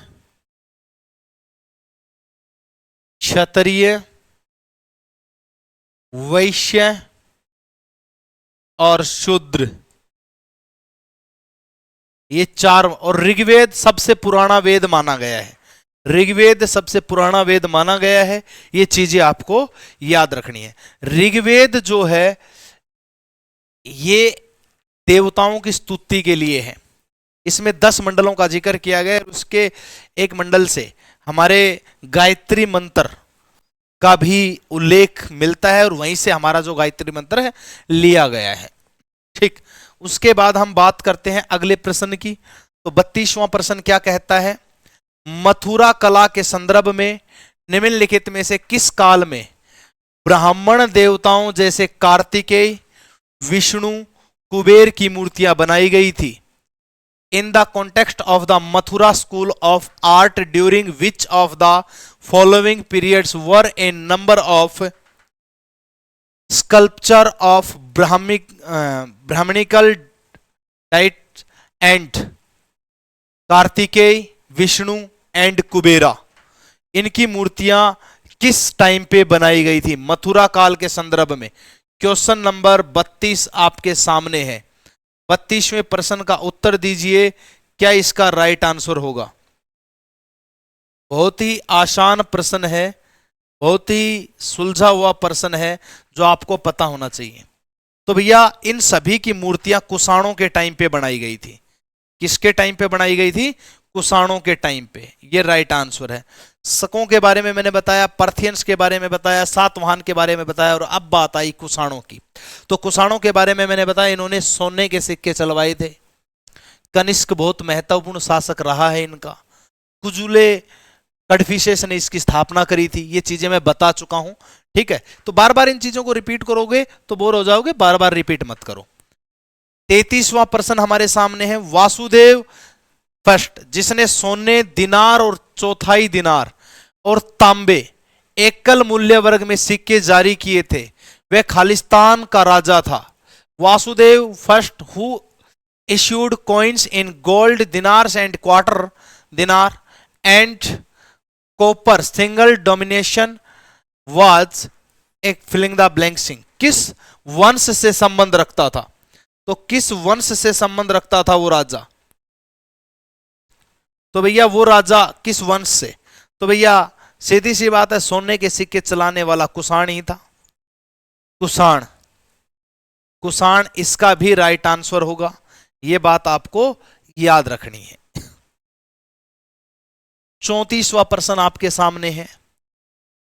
क्षत्रिय, वैश्य और शूद्र, ये 4। और ऋग्वेद सबसे पुराना वेद माना गया है। ऋग्वेद सबसे पुराना वेद माना गया है, ये चीजें आपको याद रखनी है। ऋग्वेद जो है ये देवताओं की स्तुति के लिए है। इसमें 10 मंडलों का जिक्र किया गया है। उसके एक मंडल से हमारे गायत्री मंत्र का भी उल्लेख मिलता है और वहीं से हमारा जो गायत्री मंत्र है लिया गया है, ठीक। उसके बाद हम बात करते हैं अगले प्रश्न की। तो 32वां प्रश्न क्या कहता है? मथुरा कला के संदर्भ में निम्नलिखित में से किस काल में ब्राह्मण देवताओं जैसे कार्तिकेय, विष्णु, कुबेर की मूर्तियां बनाई गई थी? In the context of the Mathura school of art during which of the following periods were a number of sculpture of Brahmanical deity and Kartikeya, Vishnu and Kubera, इनकी मूर्तियां किस टाइम पे बनाई गई थी मथुरा काल के संदर्भ में? क्वेश्चन नंबर 32 आपके सामने है। 32वें प्रश्न का उत्तर दीजिए, क्या इसका राइट आंसर होगा? बहुत ही आसान प्रश्न है, बहुत ही सुलझा हुआ प्रश्न है जो आपको पता होना चाहिए। तो भैया इन सभी की मूर्तियां कुषाणों के टाइम पे बनाई गई थी। किसके टाइम पे बनाई गई थी? कुषाणों के टाइम पे, ये राइट आंसर है। शकों के बारे में मैंने बताया, पर्थियंस के बारे में बताया, सातवाहन के बारे में बताया, और अब बात आई कुषाणों की। तो कुषाणों के बारे में मैंने बताया इन्होंने सोने के सिक्के चलवाए थे। कनिष्क बहुत महत्वपूर्ण शासक रहा है इनका। कुजुले कड़फिसेस ने इसकी स्थापना करी थी, ये चीजें मैं बता चुका हूं। ठीक है, तो बार बार इन चीजों को रिपीट करोगे तो बोर हो जाओगे, बार बार रिपीट मत करो। 33वां प्रश्न हमारे सामने है, वासुदेव फर्स्ट जिसने सोने, दिनार और चौथाई दिनार और तांबे एकल मूल्य वर्ग में सिक्के जारी किए थे, वह खालिस्तान का राजा था। Vasudev first who issued coins in gold dinars and quarter dinar and copper single domination was एक फिलिंग द ब्लैंक सिंह किस वंश से संबंध रखता था? तो किस वंश से संबंध रखता था वो राजा? तो भैया वो राजा किस वंश से? तो भैया सीधी सी बात है, सोने के सिक्के चलाने वाला कुषाण ही था। कुषाण, कुषाण इसका भी राइट आंसर होगा, ये बात आपको याद रखनी है। 34वां प्रश्न आपके सामने है,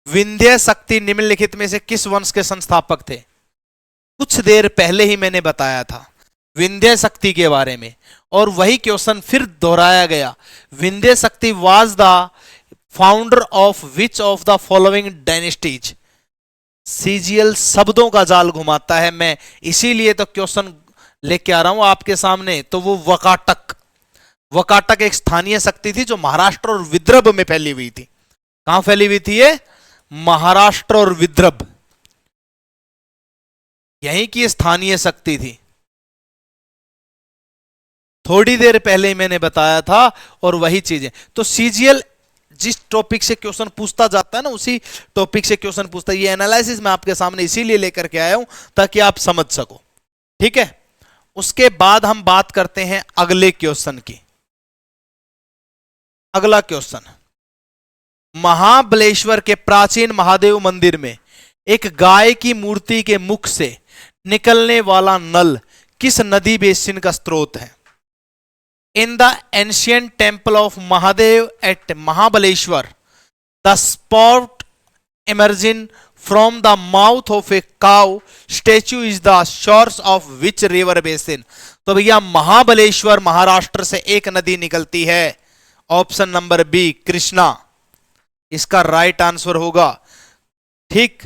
विंध्य शक्ति निम्नलिखित में से किस वंश के संस्थापक थे? कुछ देर पहले ही मैंने बताया था विंध्य शक्ति के बारे में, और वही क्वेश्चन फिर दोहराया गया। विंध्य शक्ति was the founder of which of the following dynasties? CGL शब्दों का जाल घुमाता है, मैं इसीलिए तो क्वेश्चन लेके आ रहा हूं आपके सामने। तो वो वकाटक, वकाटक एक स्थानीय शक्ति थी जो महाराष्ट्र और विदर्भ में फैली हुई थी। कहां फैली हुई थी ये? महाराष्ट्र और विदर्भ, यहीं की स्थानीय शक्ति थी। थोड़ी देर पहले मैंने बताया था, और वही चीजें। तो सीजीएल जिस टॉपिक से क्वेश्चन पूछता जाता है ना, उसी टॉपिक से क्वेश्चन पूछता है। ये एनालिसिस मैं आपके सामने इसीलिए लेकर के आया हूं ताकि आप समझ सको। ठीक है, उसके बाद हम बात करते हैं अगले क्वेश्चन की। अगला क्वेश्चन, महाबलेश्वर के प्राचीन महादेव मंदिर में एक गाय की मूर्ति के मुख से निकलने वाला नल किस नदी बेसिन का स्रोत है? In the ancient temple of Mahadev at Mahabaleshwar the spot emerging from the mouth of a cow statue is the source of which river basin? तो भैया महाबलेश्वर महाराष्ट्र से एक नदी निकलती है, ऑप्शन नंबर बी कृष्णा इसका राइट आंसर होगा। ठीक,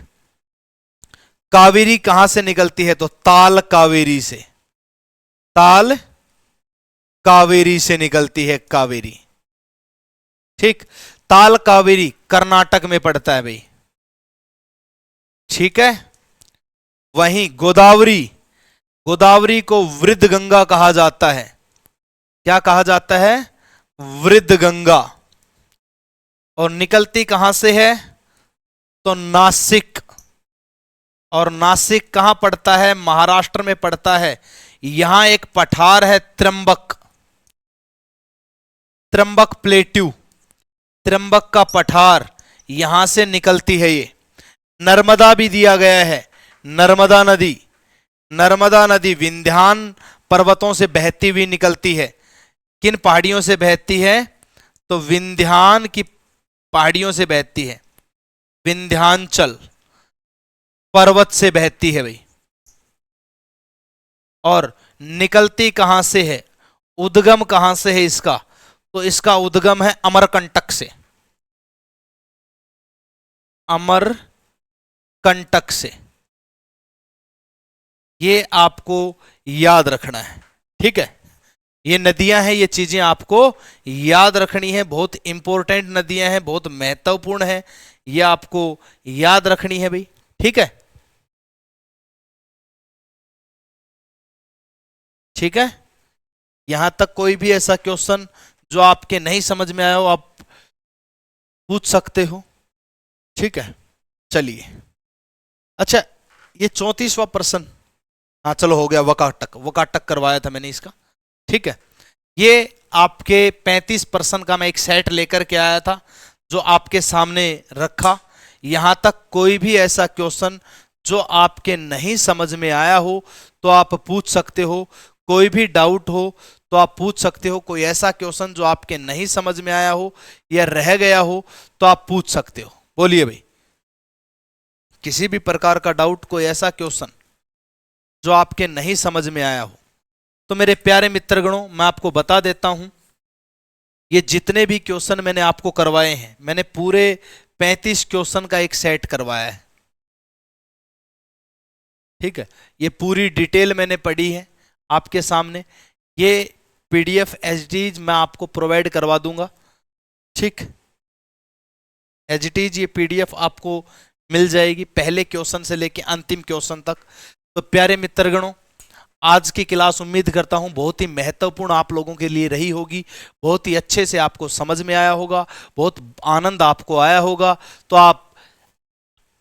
कावेरी कहां से निकलती है? तो ताल कावेरी से, ताल कावेरी से निकलती है कावेरी। ठीक, ताल कावेरी कर्नाटक में पड़ता है भाई। ठीक है, वहीं गोदावरी, गोदावरी को वृद्ध गंगा कहा जाता है। क्या कहा जाता है? वृद्ध गंगा। और निकलती कहां से है? तो नासिक, और नासिक कहां पड़ता है? महाराष्ट्र में पड़ता है। यहां एक पठार है त्र्यंबक, त्र्यंबक प्लेट्यू, त्र्यंबक का पठार, यहां से निकलती है ये। नर्मदा भी दिया गया है, नर्मदा नदी, नर्मदा नदी विंध्यान पर्वतों से बहती हुई निकलती है। किन पहाड़ियों से बहती है? तो विंध्यान की पहाड़ियों से बहती है, विंध्यांचल पर्वत से बहती है भाई। और निकलती कहां से है? उद्गम कहां से है इसका? तो इसका उद्गम है अमरकंटक से, अमरकंटक से। ये आपको याद रखना है। ठीक है, ये नदियां हैं, ये चीजें आपको याद रखनी है। बहुत इंपॉर्टेंट नदियां हैं, बहुत महत्वपूर्ण है, ये आपको याद रखनी है भाई। ठीक है, ठीक है, यहां तक कोई भी ऐसा क्वेश्चन जो आपके नहीं समझ में आया हो आप पूछ सकते हो। ठीक है, चलिए। अच्छा, ये 34वां प्रश्न, हाँ चलो हो गया, वकाटक, वकाटक करवाया था मैंने इसका। ठीक है, ये आपके 35 प्रश्न का मैं एक सेट लेकर के आया था जो आपके सामने रखा। यहां तक कोई भी ऐसा क्वेश्चन जो आपके नहीं समझ में आया हो तो आप पूछ सकते हो। कोई भी डाउट हो तो आप पूछ सकते हो। कोई ऐसा क्वेश्चन जो आपके नहीं समझ में आया हो या रह गया हो तो आप पूछ सकते हो। बोलिए भाई, किसी भी प्रकार का डाउट, कोई ऐसा क्वेश्चन जो आपके नहीं समझ में आया हो। तो मेरे प्यारे मित्रगणों, मैं आपको बता देता हूं, ये जितने भी क्वेश्चन मैंने आपको करवाए हैं, मैंने पूरे 35 क्वेश्चन का एक सेट करवाया है। ठीक है, ये पूरी डिटेल मैंने पढ़ी है आपके सामने। ये पीडीएफ एचडीज मैं आपको प्रोवाइड करवा दूंगा। ठीक, एचडीज ये पीडीएफ आपको मिल जाएगी पहले क्वेश्चन से लेके अंतिम क्वेश्चन तक। तो प्यारे मित्रगणों, आज की क्लास उम्मीद करता हूं बहुत ही महत्वपूर्ण आप लोगों के लिए रही होगी, बहुत ही अच्छे से आपको समझ में आया होगा, बहुत आनंद आपको आया होगा। तो आप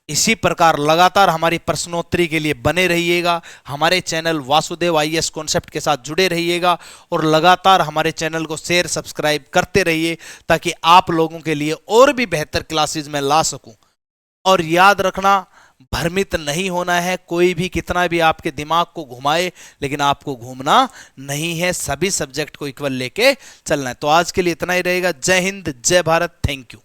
इसी प्रकार लगातार हमारी प्रश्नोत्तरी के लिए बने रहिएगा, हमारे चैनल वासुदेव आईएएस कॉन्सेप्ट के साथ जुड़े रहिएगा और लगातार हमारे चैनल को शेयर सब्सक्राइब करते रहिए ताकि आप लोगों के लिए और भी बेहतर क्लासेस में ला सकूं। और याद रखना, भ्रमित नहीं होना है। कोई भी कितना भी आपके दिमाग को घुमाए, लेकिन आपको घूमना नहीं है, सभी सब्जेक्ट को इक्वल लेके चलना है। तो आज के लिए इतना ही रहेगा। जय हिंद, जय भारत, थैंक यू।